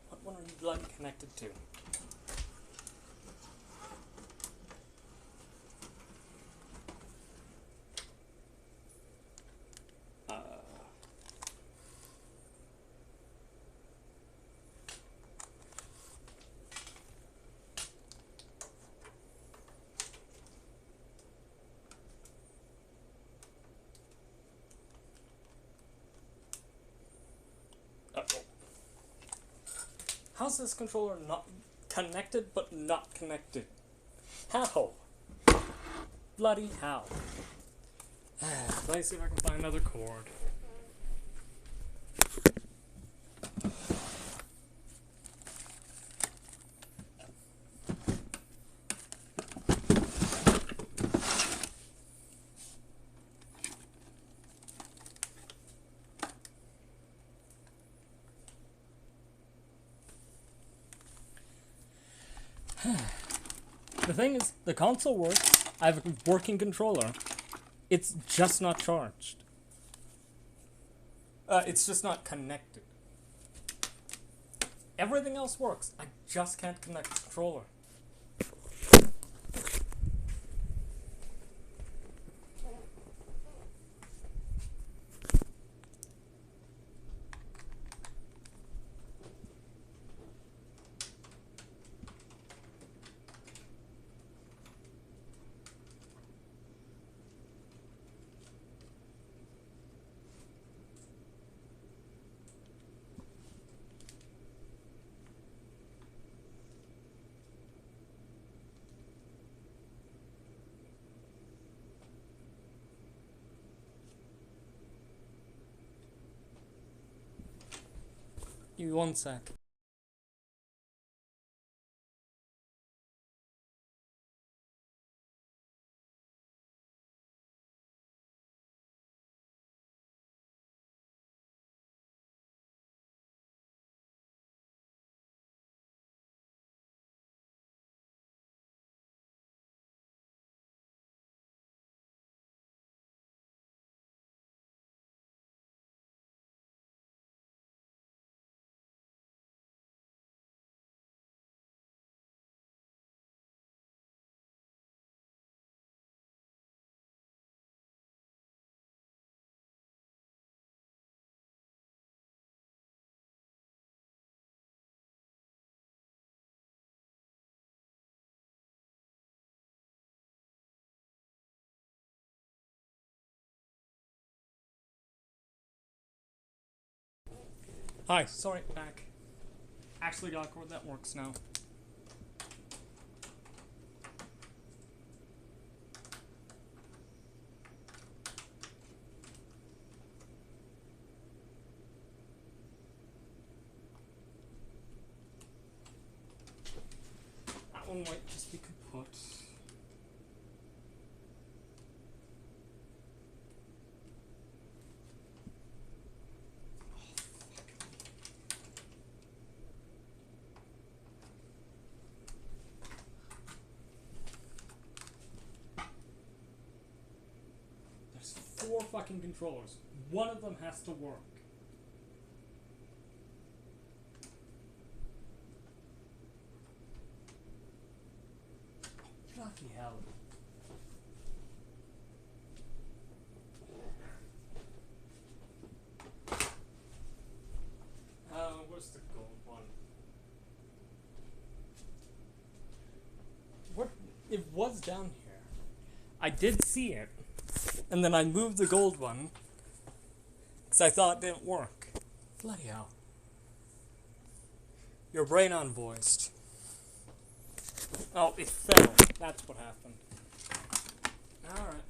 What one are you bloody connected to? How's this controller not connected but not connected? How? Bloody how? Let me see if I can find another cord. The thing is, the console works. I have a working controller. It's just not charged. It's just not connected. Everything else works. I just can't connect the controller. Give me 1 sec. Hi, sorry, back. Actually got a cord that works now. That one might just be kaput. There's 4 fucking controllers. One of them has to work. Bloody hell. Where's the gold one? What? It was down here. I did see it. And then I moved the gold one. Because I thought it didn't work. Bloody hell. Your brain unvoiced. Oh, it fell. That's what happened. Alright.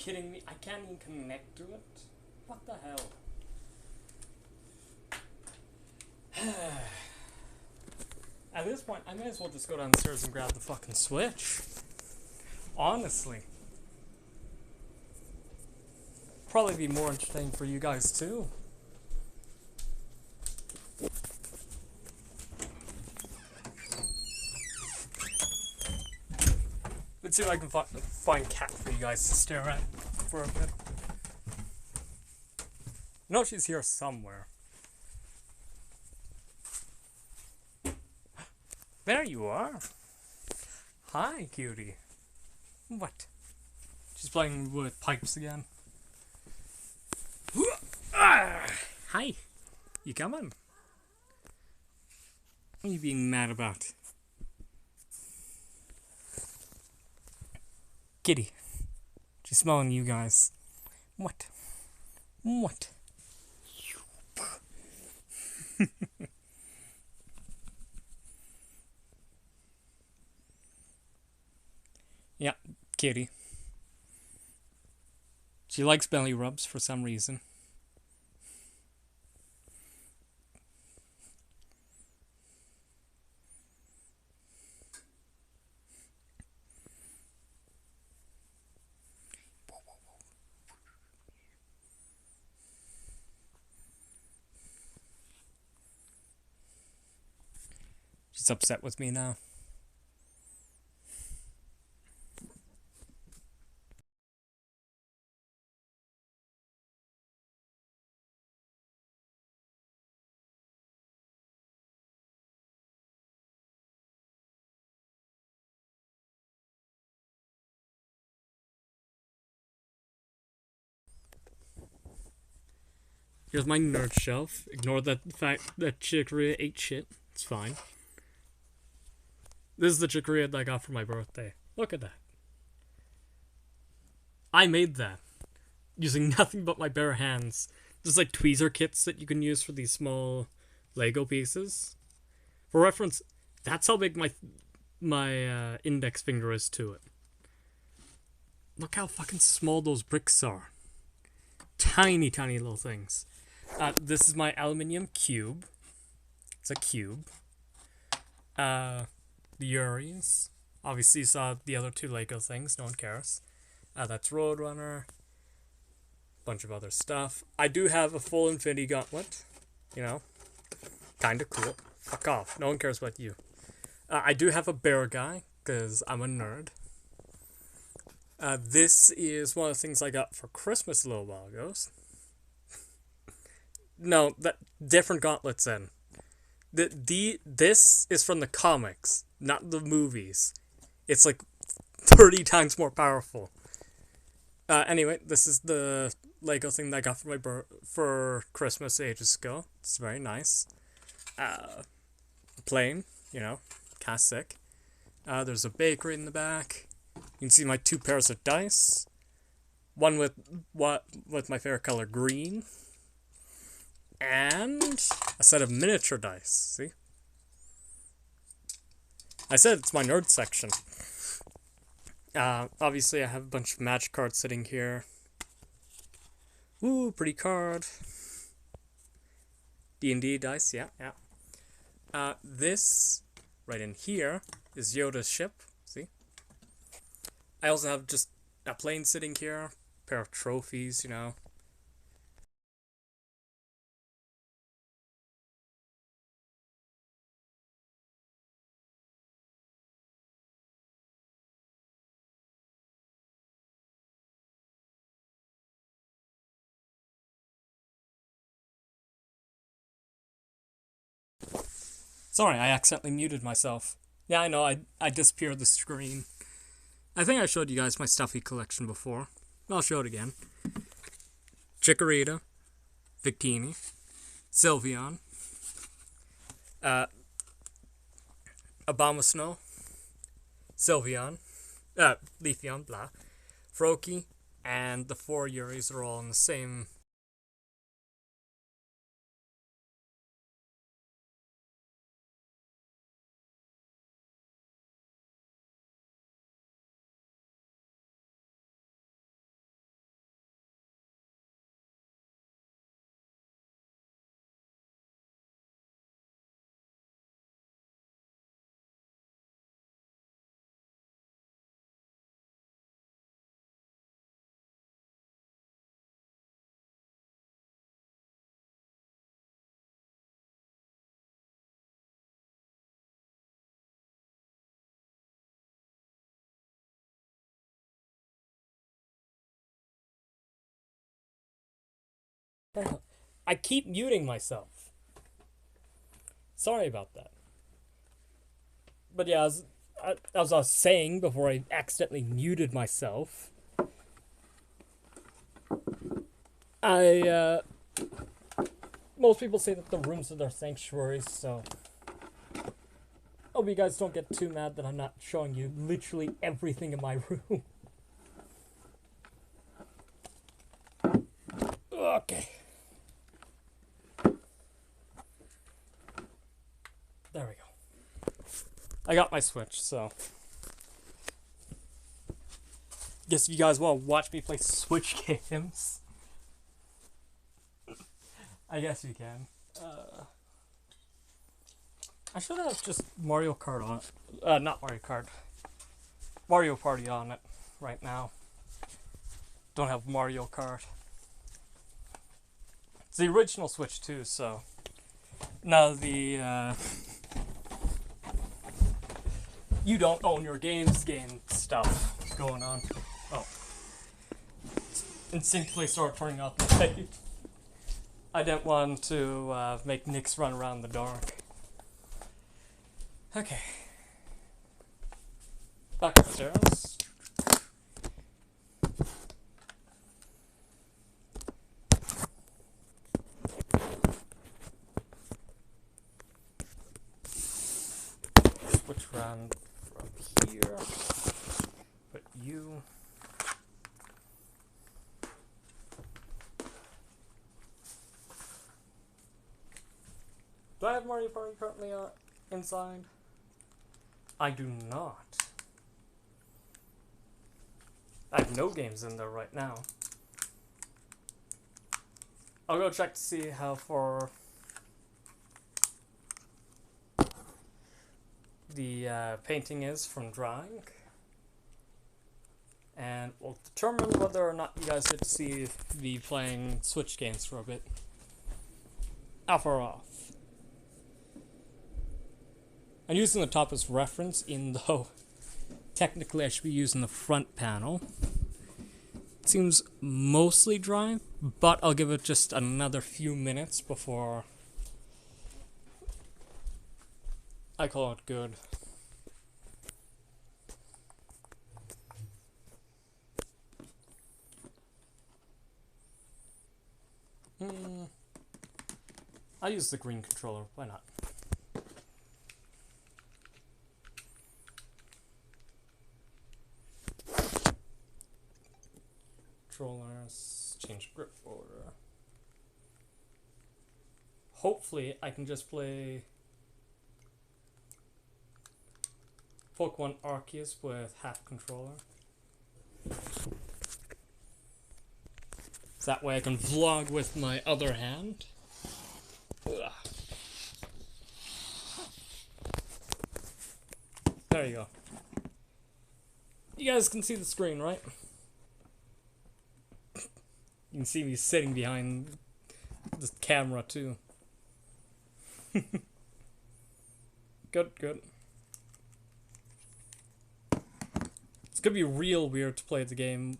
kidding me? I can't even connect to it? What the hell? At this point, I may as well just go downstairs and grab the fucking Switch. Honestly. Probably be more entertaining for you guys too. Let's see if I can find Cat for you guys to stare at for a bit. No, she's here somewhere. There you are. Hi, cutie. What? She's playing with pipes again. Hi. You coming? What are you being mad about? Kitty. She's smelling you guys. What? What? Yeah, kitty. She likes belly rubs for some reason. She's upset with me now. Here's my nerd shelf. Ignore the fact that Chicoria ate shit. It's fine. This is the Chicoria that I got for my birthday. Look at that. I made that. Using nothing but my bare hands. Just like tweezer kits that you can use for these small Lego pieces. For reference, that's how big my index finger is to it. Look how fucking small those bricks are. Tiny, tiny little things. This is my aluminium cube. It's a cube. The Yuris. Obviously you saw the other two Lego things. No one cares. That's Roadrunner. Bunch of other stuff. I do have a full Infinity Gauntlet. You know. Kinda cool. Fuck off. No one cares about you. I do have a bear guy. Because I'm a nerd. This is one of the things I got for Christmas a little while ago. No, that different gauntlets then. This is from the comics, not the movies. It's like 30 times more powerful. Anyway, this is the Lego thing that I got for Christmas ages ago. It's very nice. Plain, you know, kinda sick. There's a bakery in the back. You can see my 2 pairs of dice. One with my favorite color, green. And a set of miniature dice. See? I said it's my nerd section. Obviously I have a bunch of Magic cards sitting here. Ooh, pretty card. D&D dice, yeah. This, right in here, is Yoda's ship. See? I also have just a plane sitting here. Pair of trophies, you know. Sorry, I accidentally muted myself. Yeah, I know, I disappeared the screen. I think I showed you guys my stuffy collection before. I'll show it again. Chikorita, Victini, Sylveon, Abomasnow, Sylveon, Leafeon, blah, Froakie, and the 4 Yuris are all in the same I keep muting myself. Sorry about that. But yeah, as I was saying before I accidentally muted myself, most people say that the rooms are their sanctuaries, so hope you guys don't get too mad that I'm not showing you literally everything in my room. Okay. There we go. I got my Switch, so guess if you guys want to watch me play Switch games, I guess you can. I should have just Mario Kart on it. Not Mario Kart. Mario Party on it right now. Don't have Mario Kart. It's the original Switch too, so now the you don't own your games game stuff going on. Oh. Instinctively started turning off the light. I didn't want to make Nix run around the dark. Okay. Back upstairs. Switch around from here. Put you. Do I have Mario Party currently inside? I do not. I have no games in there right now. I'll go check to see how far the painting is from drying. And we'll determine whether or not you guys get to see me playing Switch games for a bit. How far off? I'm using the top as reference, even though technically I should be using the front panel. It seems mostly dry, but I'll give it just another few minutes before I call it good. I'll use the green controller, why not? Controllers, change grip order. Hopefully I can just play Pokemon Arceus with half controller. That way I can vlog with my other hand. Ugh. There you go. You guys can see the screen, right? You can see me sitting behind the camera too. Good, good. It's gonna be real weird to play the game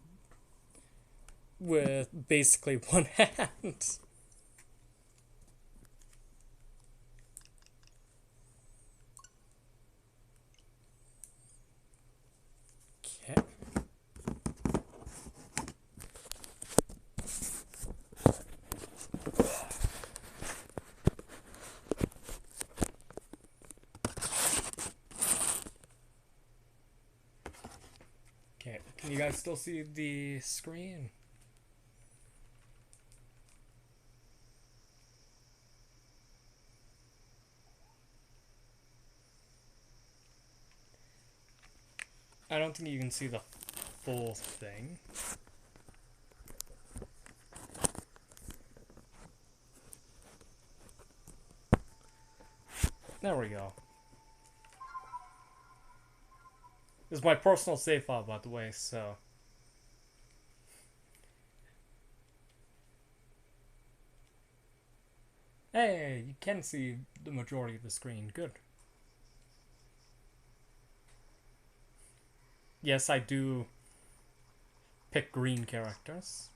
with basically one hand. Okay. Okay, can you guys still see the screen? I don't think you can see the full thing. There we go. This is my personal save file, by the way, so... Hey, you can see the majority of the screen. Good. Yes, I do pick green characters.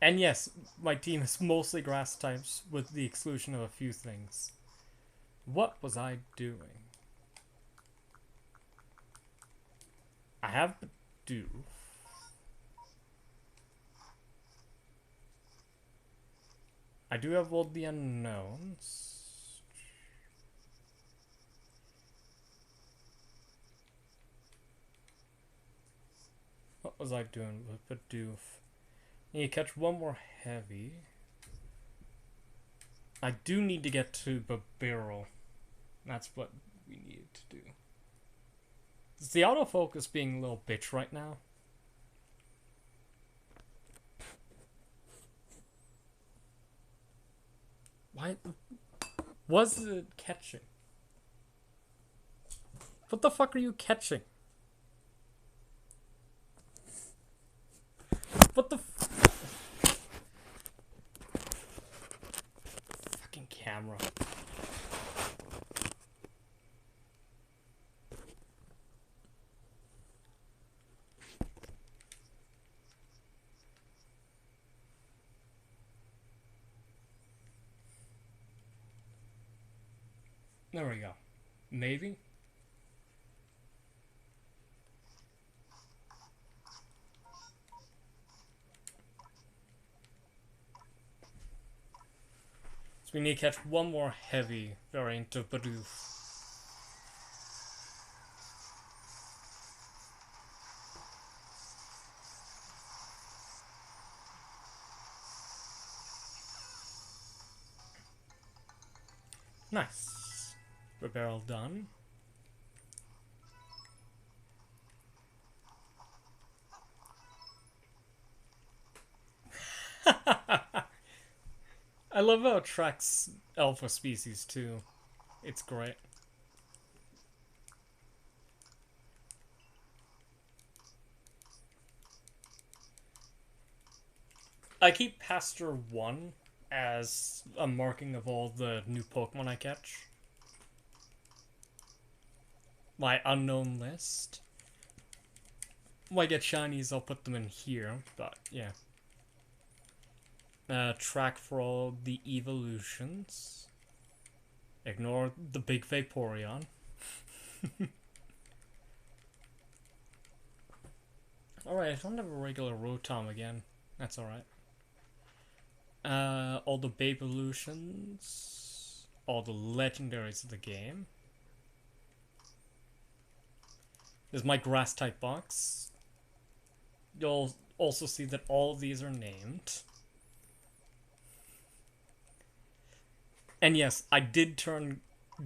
And yes, my team is mostly grass types with the exclusion of a few things. What was I doing? I have Bidoof. I do have all the unknowns. What was I doing with Bidoof? Need to catch one more heavy. I do need to get to Barrel. That's what we need to do. Is the autofocus being a little bitch right now? Why was it catching? What the fuck are you catching? What the fucking camera. There we go. Maybe? So we need to catch one more heavy variant of Bidoof. Nice. Barrel done. I love how it tracks alpha species too. It's great. I keep Pastor 1 as a marking of all the new Pokemon I catch. My unknown list. When I get shinies, I'll put them in here, but yeah. Track for all the evolutions. Ignore the big Vaporeon. Alright, I don't have a regular Rotom again. That's alright. All the Babe evolutions. All the legendaries of the game. There's my grass type box. You'll also see that all of these are named. And yes, I did turn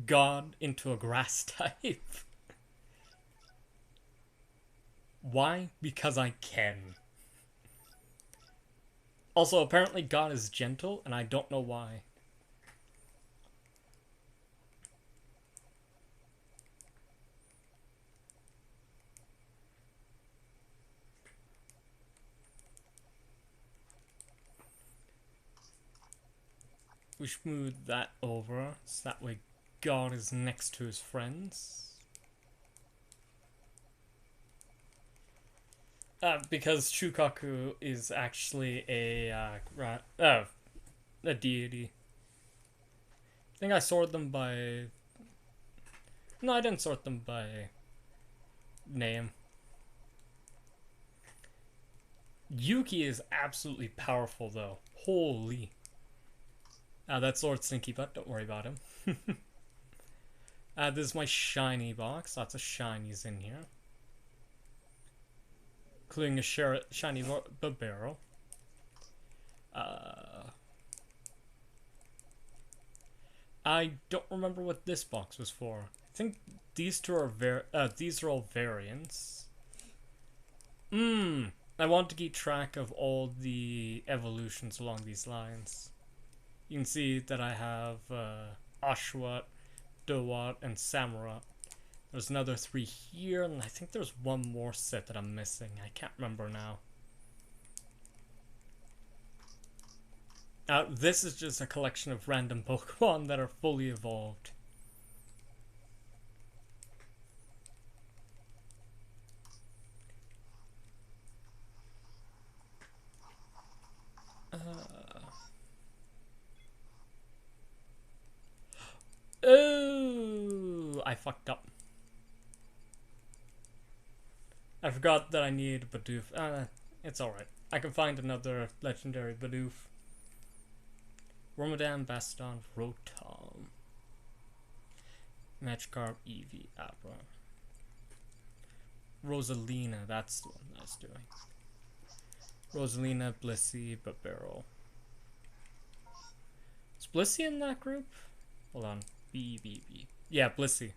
God into a grass type. Why? Because I can. Also, apparently God is gentle, and I don't know why. We should move that over, so that way God is next to his friends. Because Shukaku is actually a deity. I think I sorted them by... No, I didn't sort them by name. Yuki is absolutely powerful, though. Holy. That's Lord Stinky Butt, don't worry about him. This is my shiny box. Lots of shinies in here. Including a shiny Barrel. I don't remember what this box was for. I think these two are these are all variants. I want to keep track of all the evolutions along these lines. You can see that I have Oshawott, Dewott, and Samurott. There's another 3 here, and I think there's one more set that I'm missing. I can't remember now. This is just a collection of random Pokemon that are fully evolved. fucked up. I forgot that I need Bidoof. It's alright. I can find another legendary Bidoof. Wormadam, Baston, Rotom. Magikarp, Eevee, Abra. Rosalina, that's the one I was doing. Rosalina, Blissey, Babero. Is Blissey in that group? Hold on. B. Yeah, Blissey.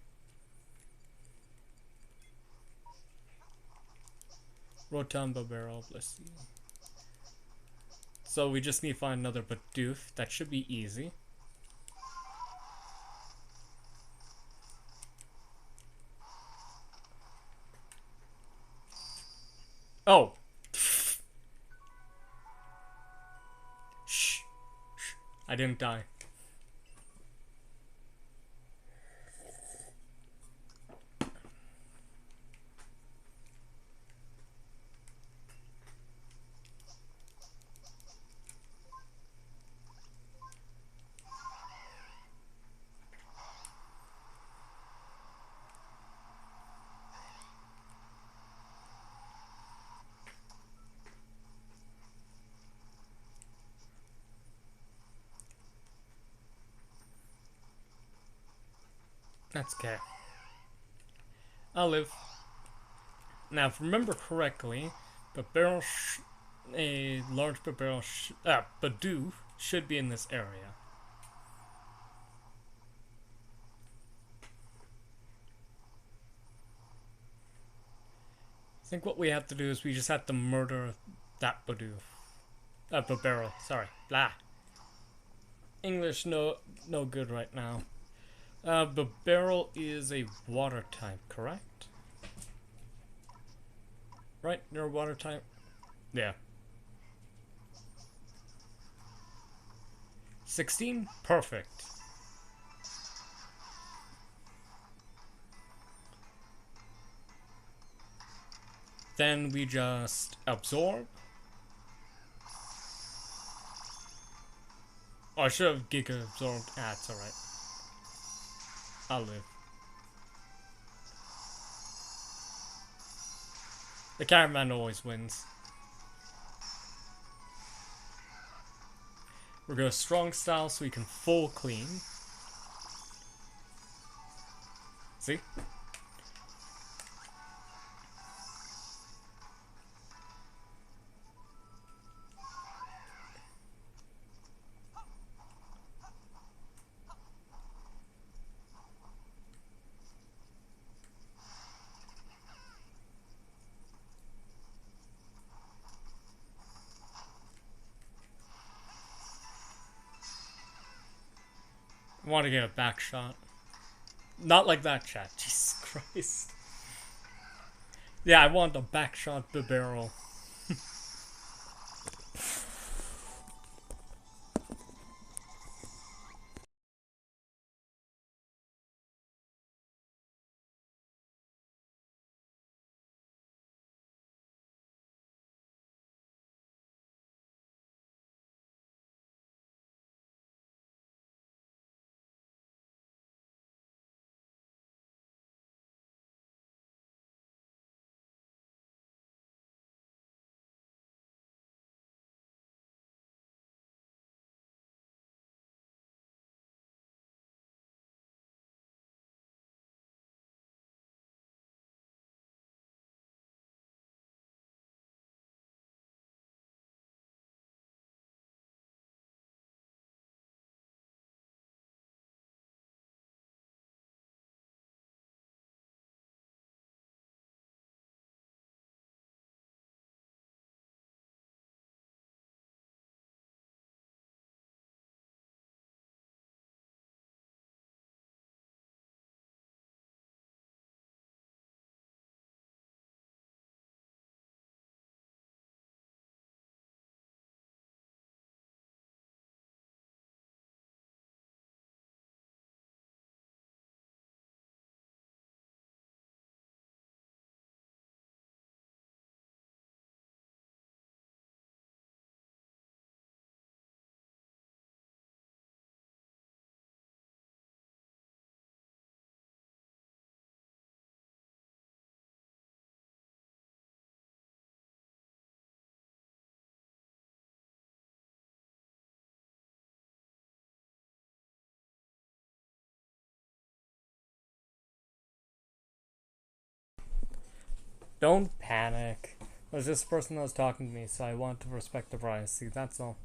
Rotom, Babero, Blissey. So we just need to find another Bidoof. That should be easy. Oh! Shh. I didn't die. That's okay. I'll live. Now, if I remember correctly, a large Bidoof should be in this area. I think what we have to do is we just have to murder that Bidoof. Babero, sorry. Blah. English no good right now. Babero is a water type, correct? Right? You're a water type? Yeah. 16? Perfect. Then we just absorb. Oh, I should have Giga absorbed. Ah, it's alright. I'll live. The caravan always wins. We're going strong style so we can full clean. See? I want to get a back shot. Not like that, chat. Jesus Christ. Yeah, I want a back shot Babero. Don't panic. It was just the person that was talking to me, so I want to respect the privacy, that's all.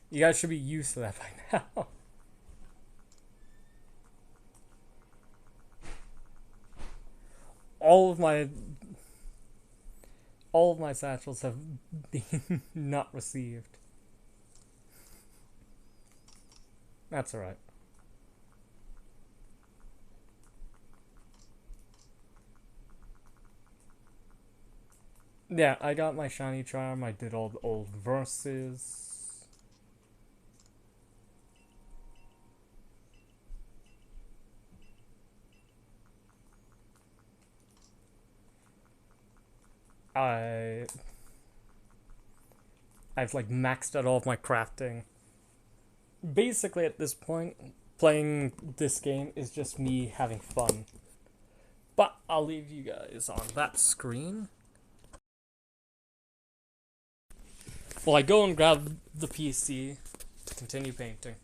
You guys should be used to that by now. All of my satchels have been not received. That's alright. Yeah, I got my shiny charm, I did all the old verses. I've like maxed out all of my crafting. Basically at this point, playing this game is just me having fun. But I'll leave you guys on that screen. Well, I go and grab the PC to continue painting.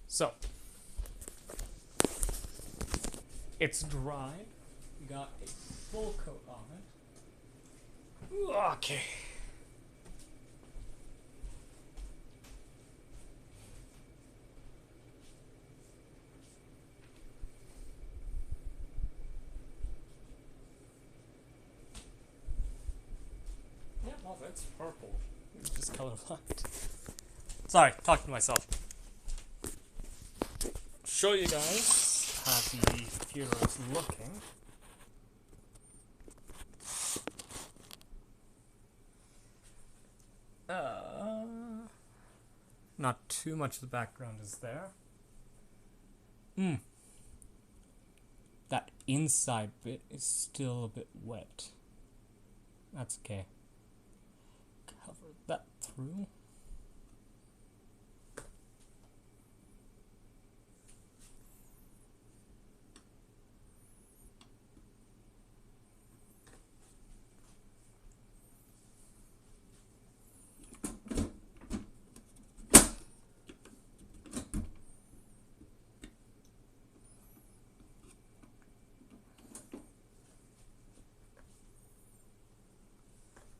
So, it's dry. We got a full coat on it. Okay. Yeah, well, that's purple. It's just colorblind. Sorry, talking to myself. Show you guys how the computer is looking. Not too much of the background is there. That inside bit is still a bit wet. That's okay. Cover that through.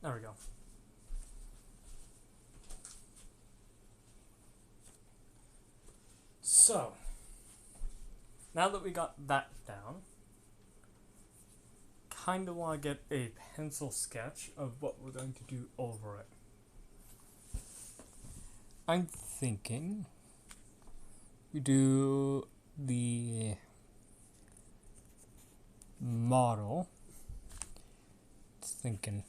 There we go. So, now that we got that down, kind of want to get a pencil sketch of what we're going to do over it. I'm thinking we do the model. Thinking.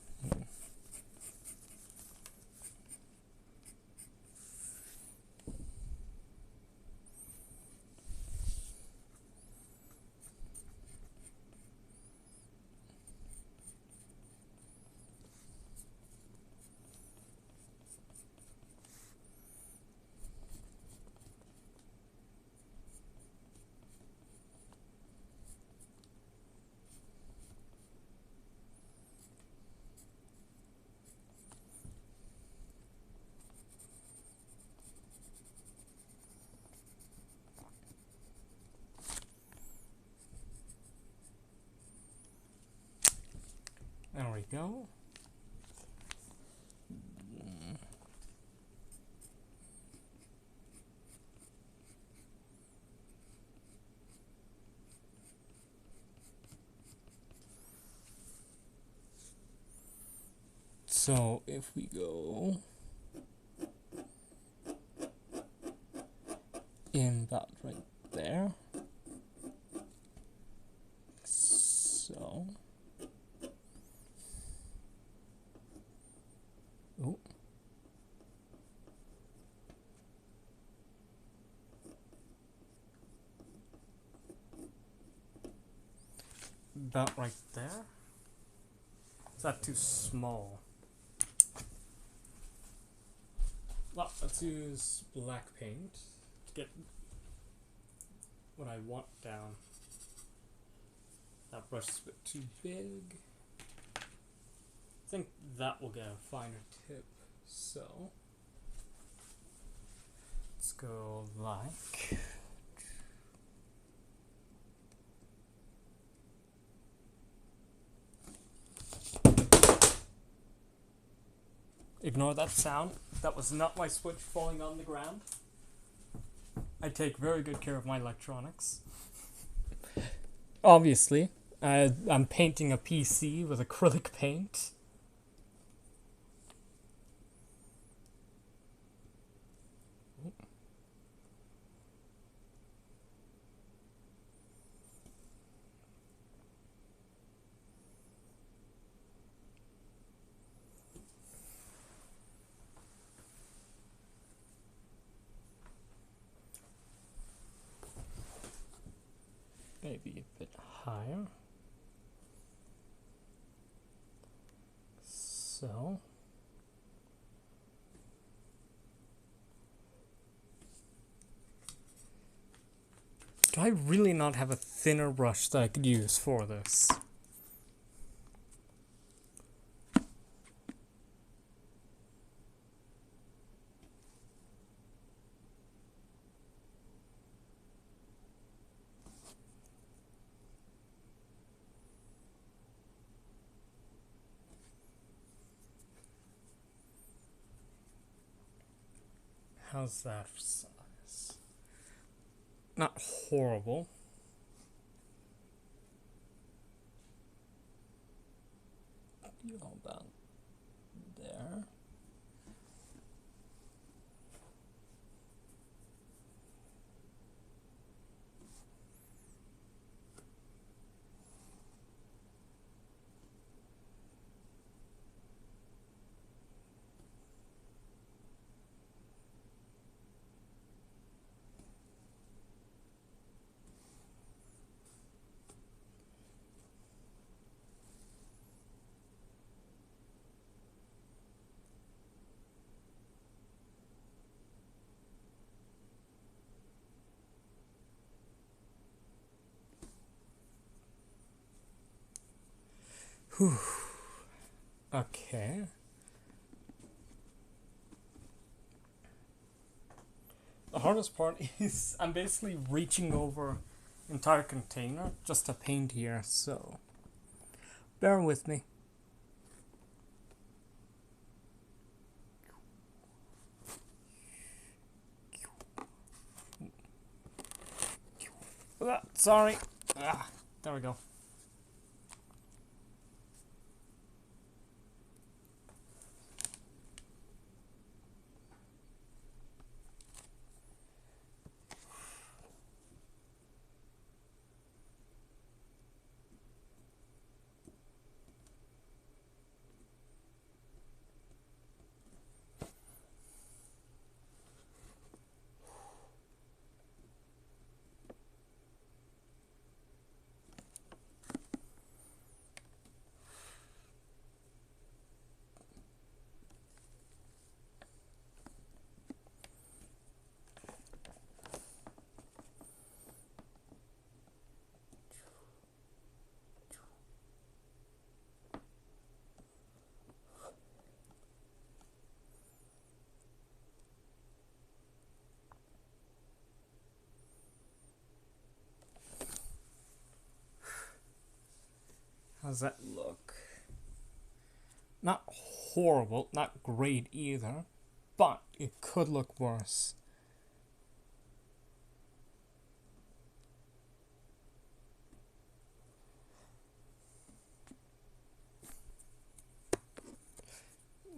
There we go. So if we go in about right there, so oh. About right there. Is that too small? Well, let's use black paint to get what I want down. That brush is a bit too big. I think that will get a finer tip. So let's go like Ignore that sound. That was not my Switch falling on the ground. I take very good care of my electronics. Obviously, I'm painting a PC with acrylic paint. Maybe a bit higher. So. Do I really not have a thinner brush that I could use for this? How's that size? Not horrible. All about there. Whew. Okay. The hardest part is I'm basically reaching over entire container just to paint here, so bear with me. Sorry. There we go. How's that look? Not horrible, not great either, but it could look worse.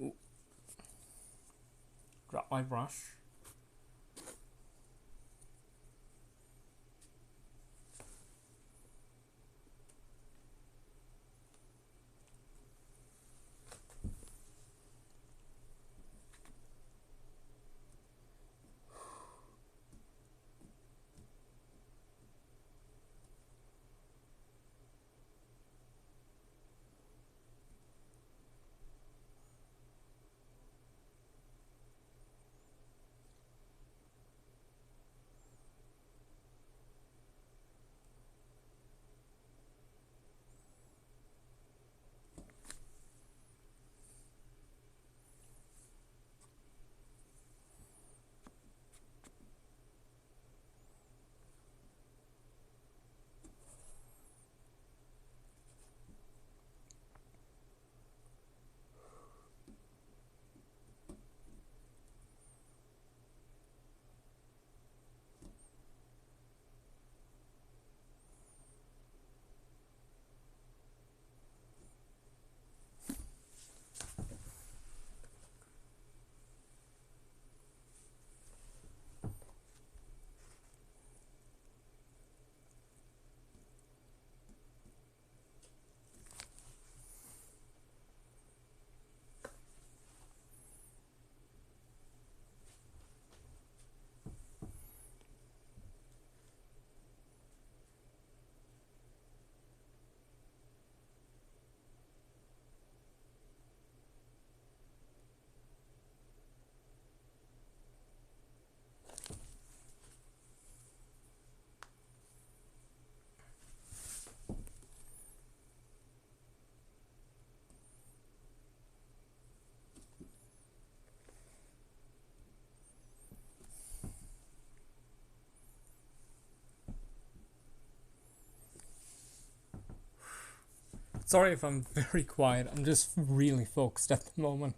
Ooh. Drop my brush. Sorry if I'm very quiet, I'm just really focused at the moment.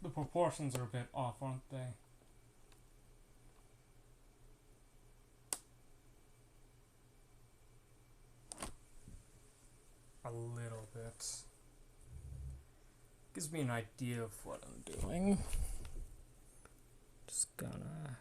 The proportions are a bit off, aren't they? A little bit. Gives me an idea of what I'm doing. Just gonna...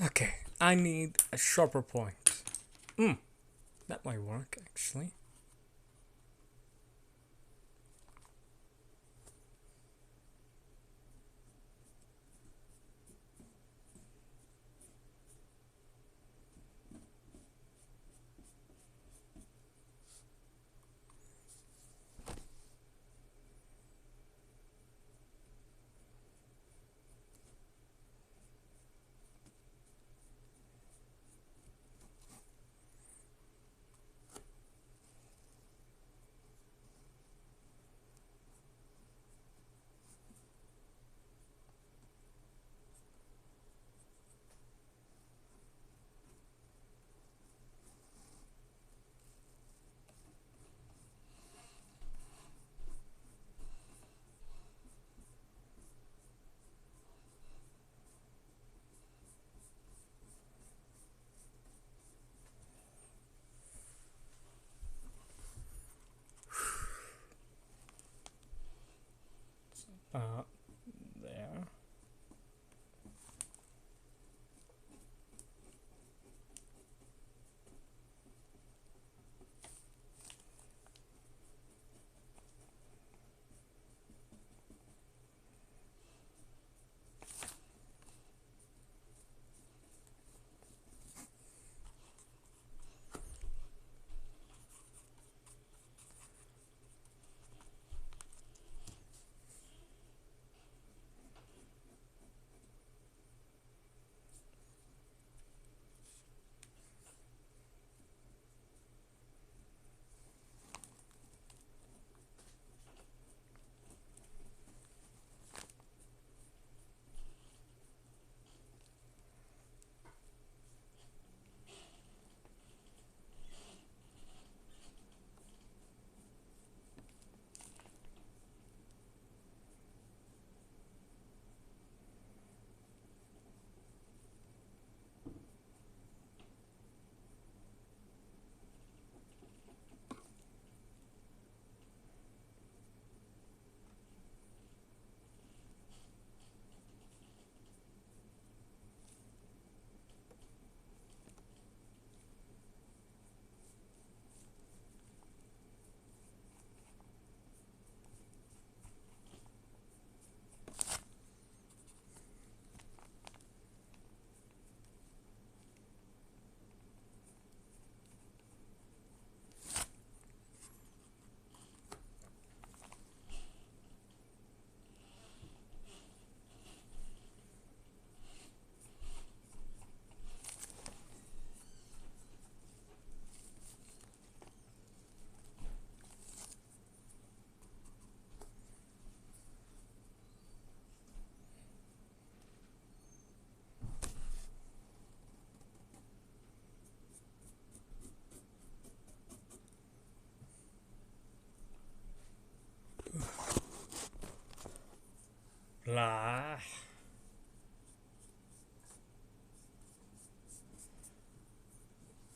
Okay, I need a sharper point. That might work, actually.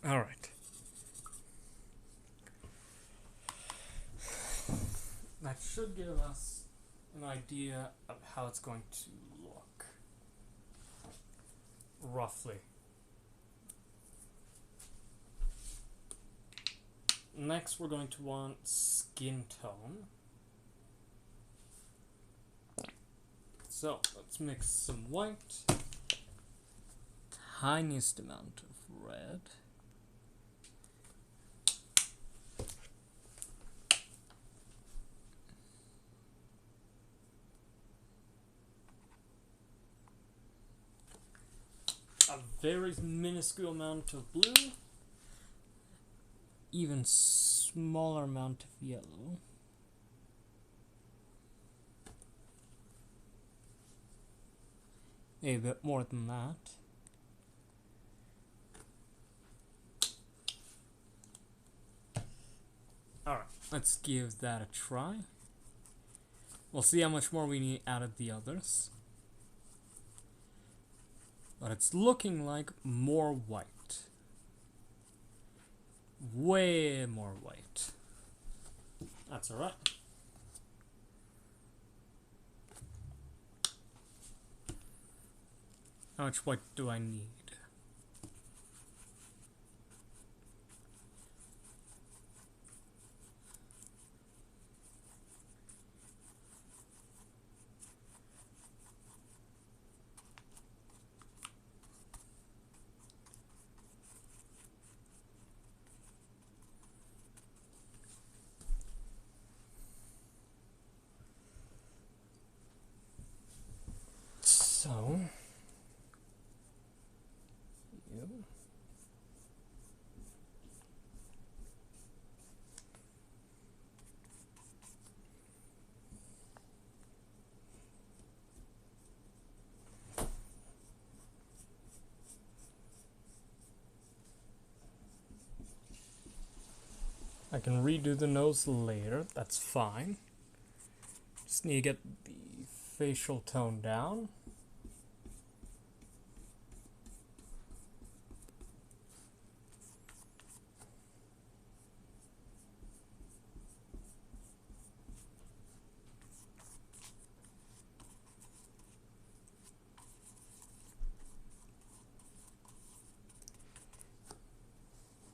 Alright. That should give us an idea of how it's going to look. Roughly. Next, we're going to want skin tone. So, let's mix some white. Tiniest amount of red. A very minuscule amount of blue. Even smaller amount of yellow. A bit more than that. Alright, let's give that a try. We'll see how much more we need out of the others. But it's looking like more white. Way more white. That's alright. How much white do I need? So, yep. I can redo the nose later, that's fine. Just need to get the facial tone down.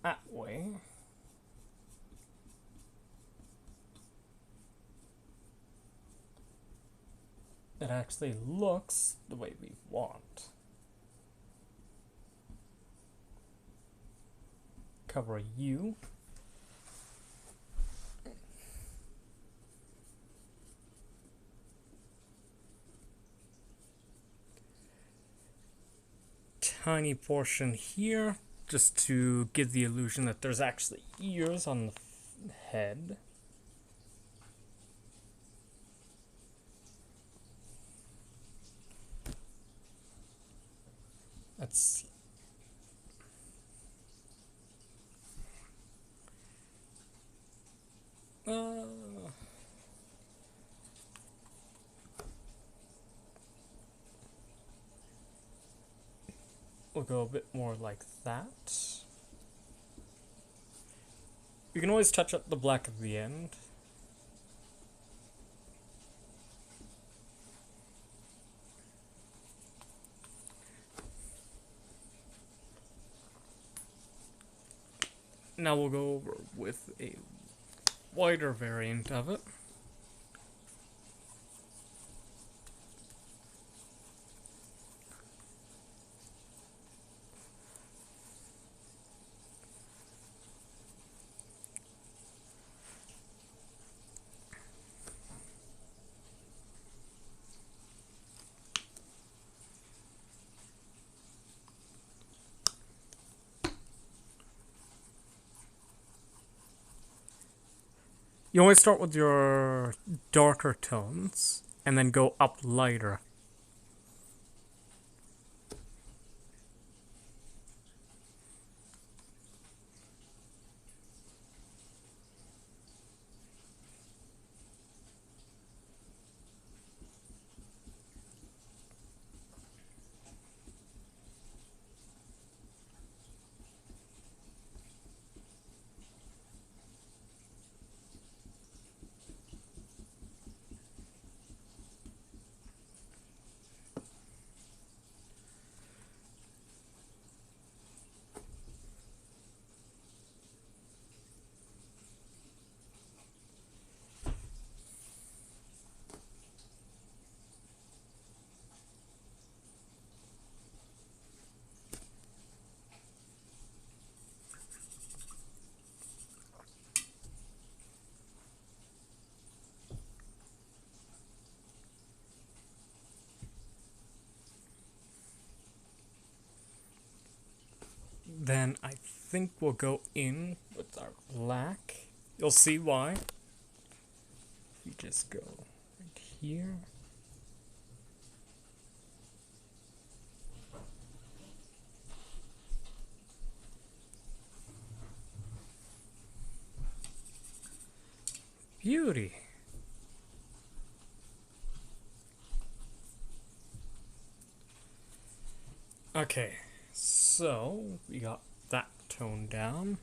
That way. It actually looks the way we want. Cover you. Tiny portion here, just to give the illusion that there's actually ears on the head. Let's see. We'll go a bit more like that. You can always touch up the black at the end. Now we'll go over with a wider variant of it. You always start with your darker tones and then go up lighter. Then I think we'll go in with our black. You'll see why. We just go right here. Beauty. Okay, so we got that tone down.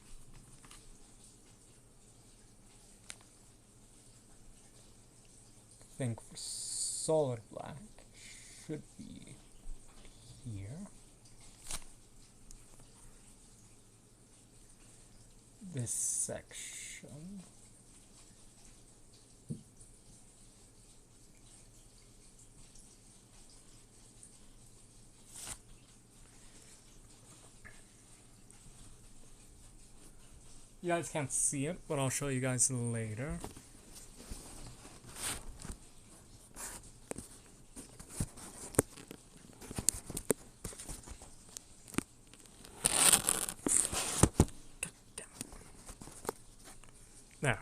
I think for solid black should be here. This section. You guys can't see it, but I'll show you guys later. Now,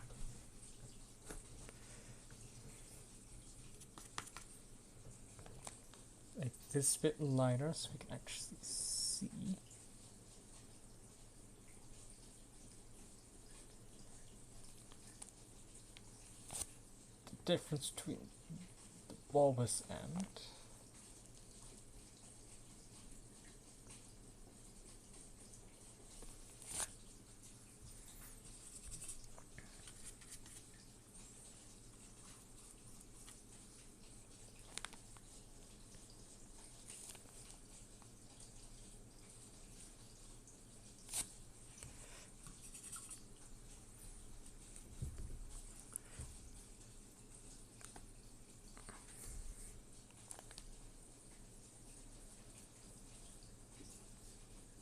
make this bit lighter so we can actually see. The difference between the bulbous end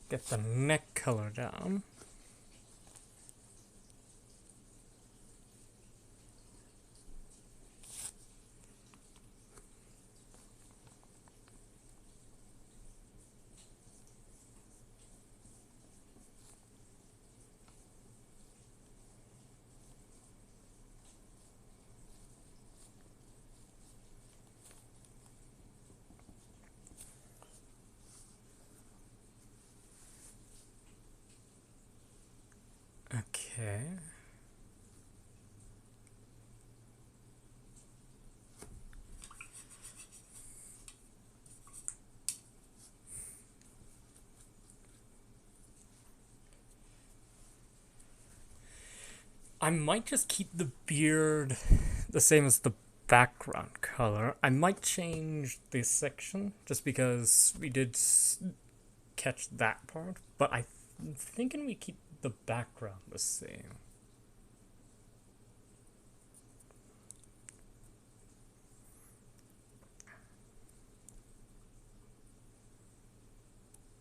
get the neck color down. Okay. I might just keep the beard the same as the background color. I might change this section just because we did catch that part, but I'm thinking we keep the background the same.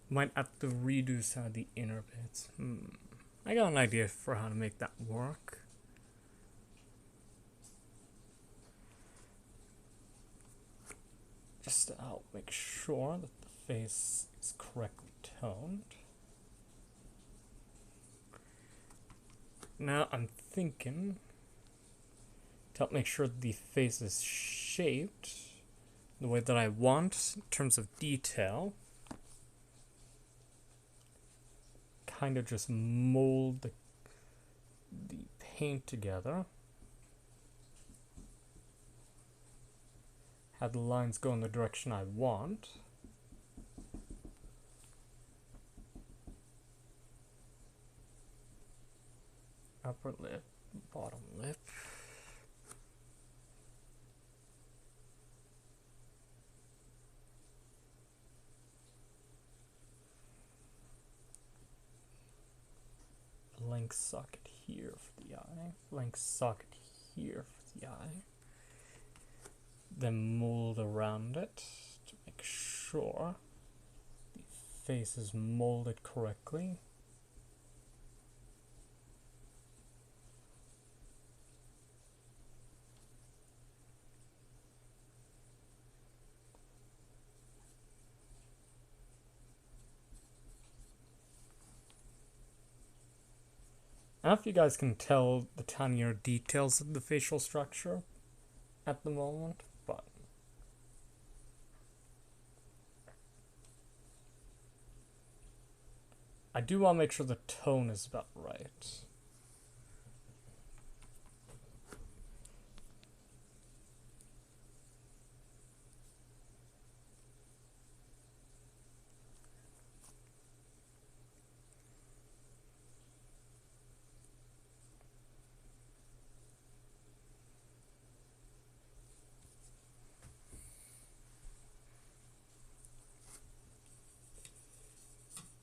Might have to redo some of the inner bits. I got an idea for how to make that work. Just to help make sure that the face is correctly toned. Now I'm thinking to help make sure the face is shaped the way that I want in terms of detail. Kind of just mold the paint together. Have the lines go in the direction I want. Upper lip, bottom lip. Blank socket here for the eye. Blank socket here for the eye. Then mold around it to make sure the face is molded correctly. I don't know if you guys can tell the tinier details of the facial structure at the moment, but I do want to make sure the tone is about right.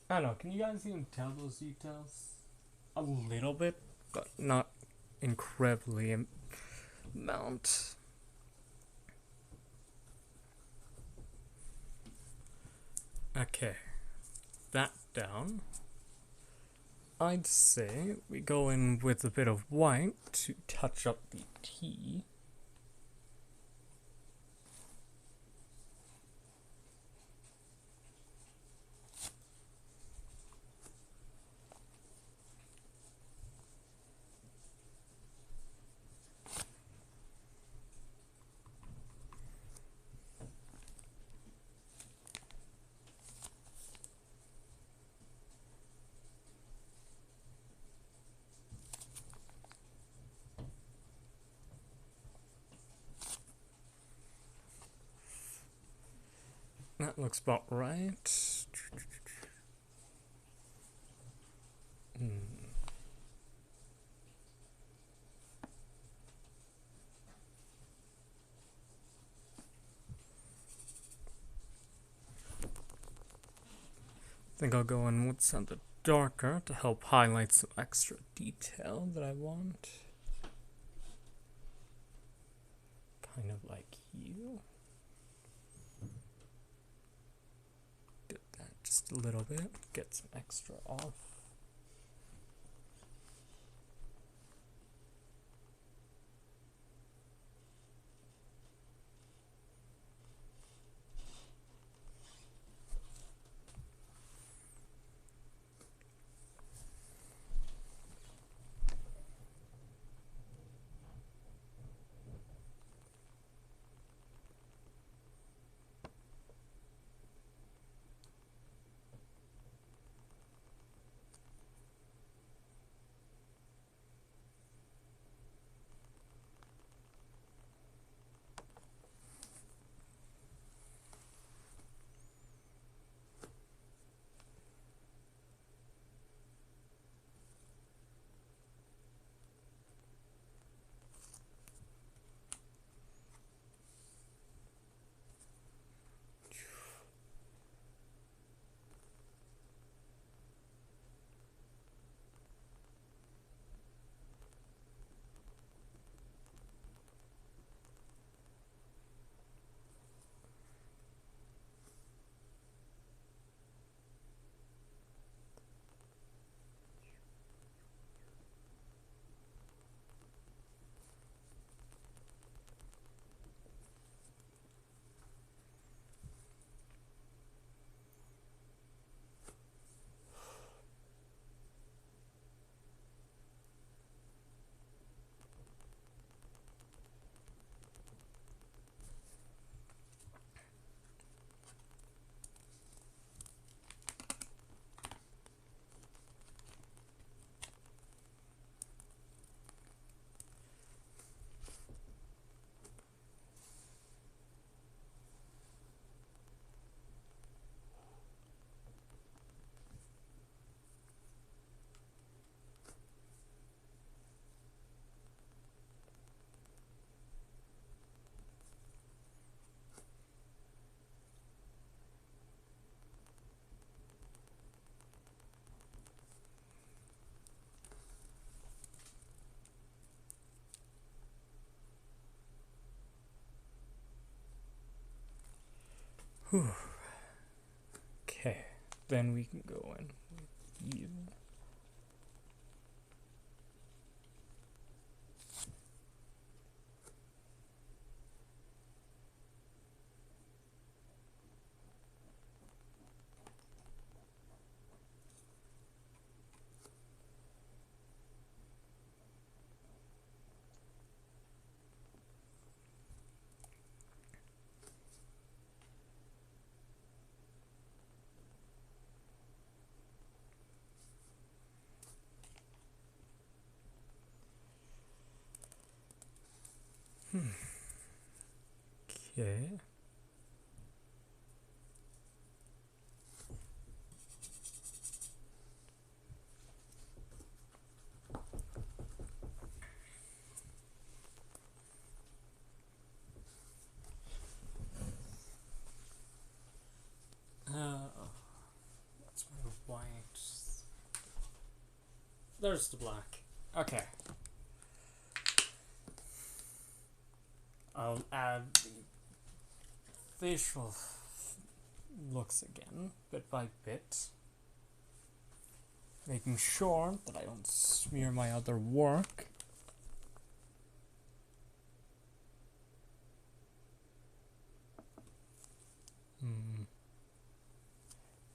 I don't know, can you guys even tell those details? A little bit, but not incredibly amount. Okay, that down. I'd say we go in with a bit of white to touch up the T. That looks about right. I think I'll go in with something darker to help highlight some extra detail that I want. Kind of like you. Did that just a little bit, get some extra off. Whew. Okay, then we can go in with you. Okay. That's my white. There's the black. Okay. I'll add the facial looks again, bit by bit. Making sure that I don't smear my other work.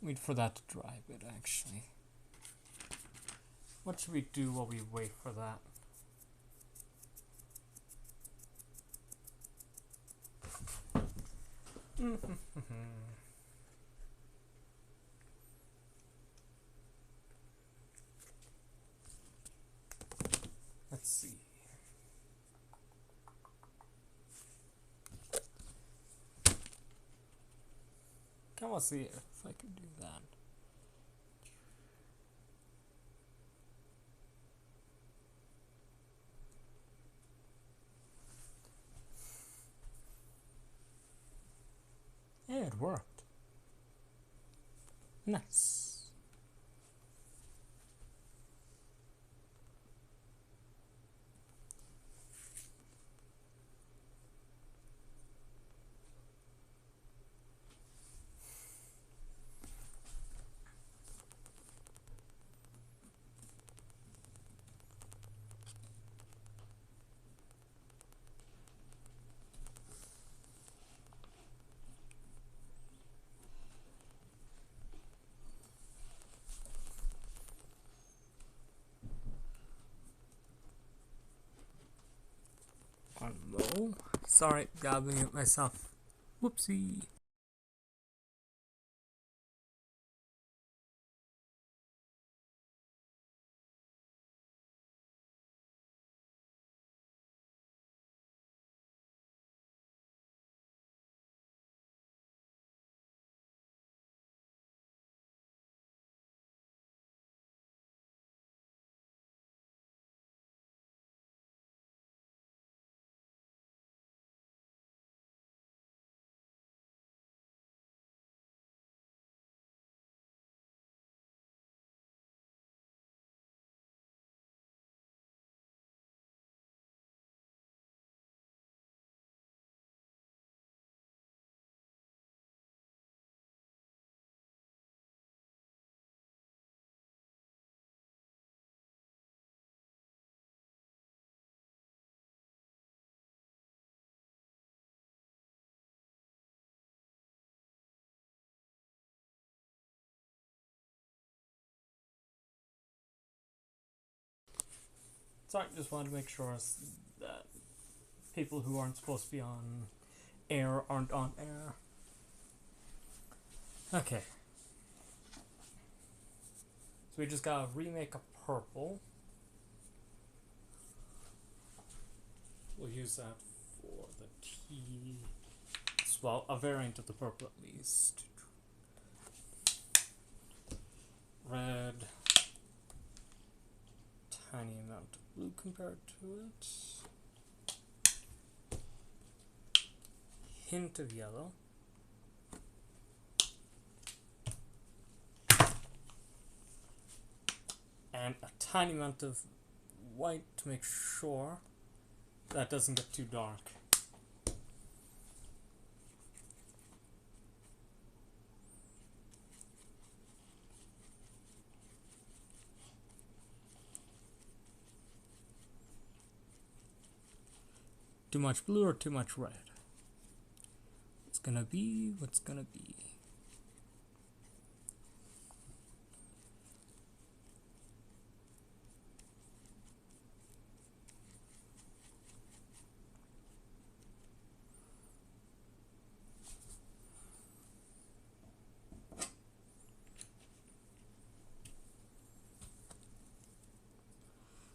Wait for that to dry a bit, actually. What should we do while we wait for that? Let's see. Come on, see if I can do that. Yeah, it worked. Nice. Hello. Sorry, gobbling it myself. Whoopsie. Sorry, just wanted to make sure that people who aren't supposed to be on air aren't on air. Okay. So we just gotta remake a purple. We'll use that for the T. Well, a variant of the purple at least. Red. Tiny amount of blue compared to it. Hint of yellow. And a tiny amount of white to make sure that doesn't get too dark. Too much blue or too much red? It's gonna be what's gonna be.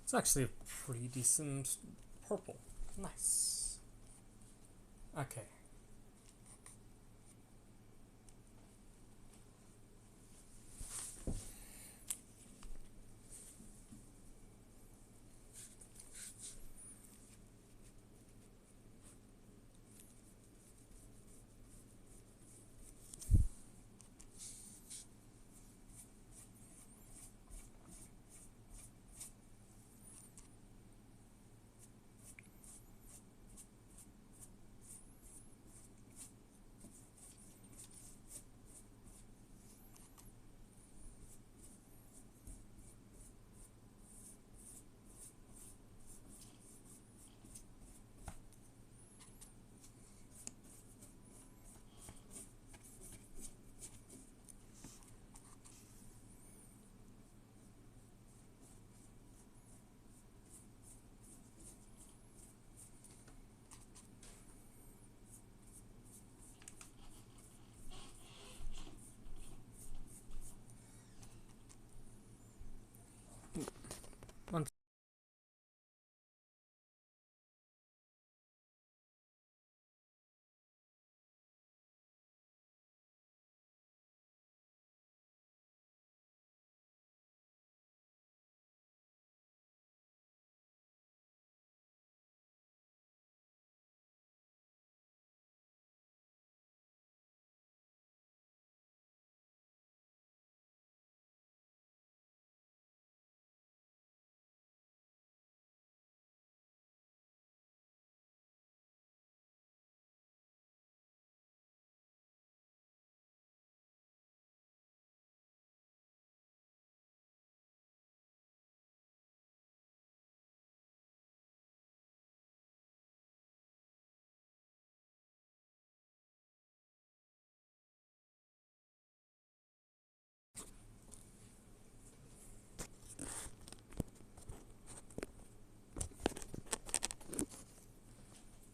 It's actually a pretty decent purple. Nice. Okay.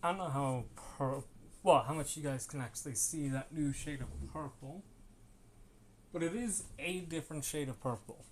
I don't know how much you guys can actually see that new shade of purple, but it is a different shade of purple.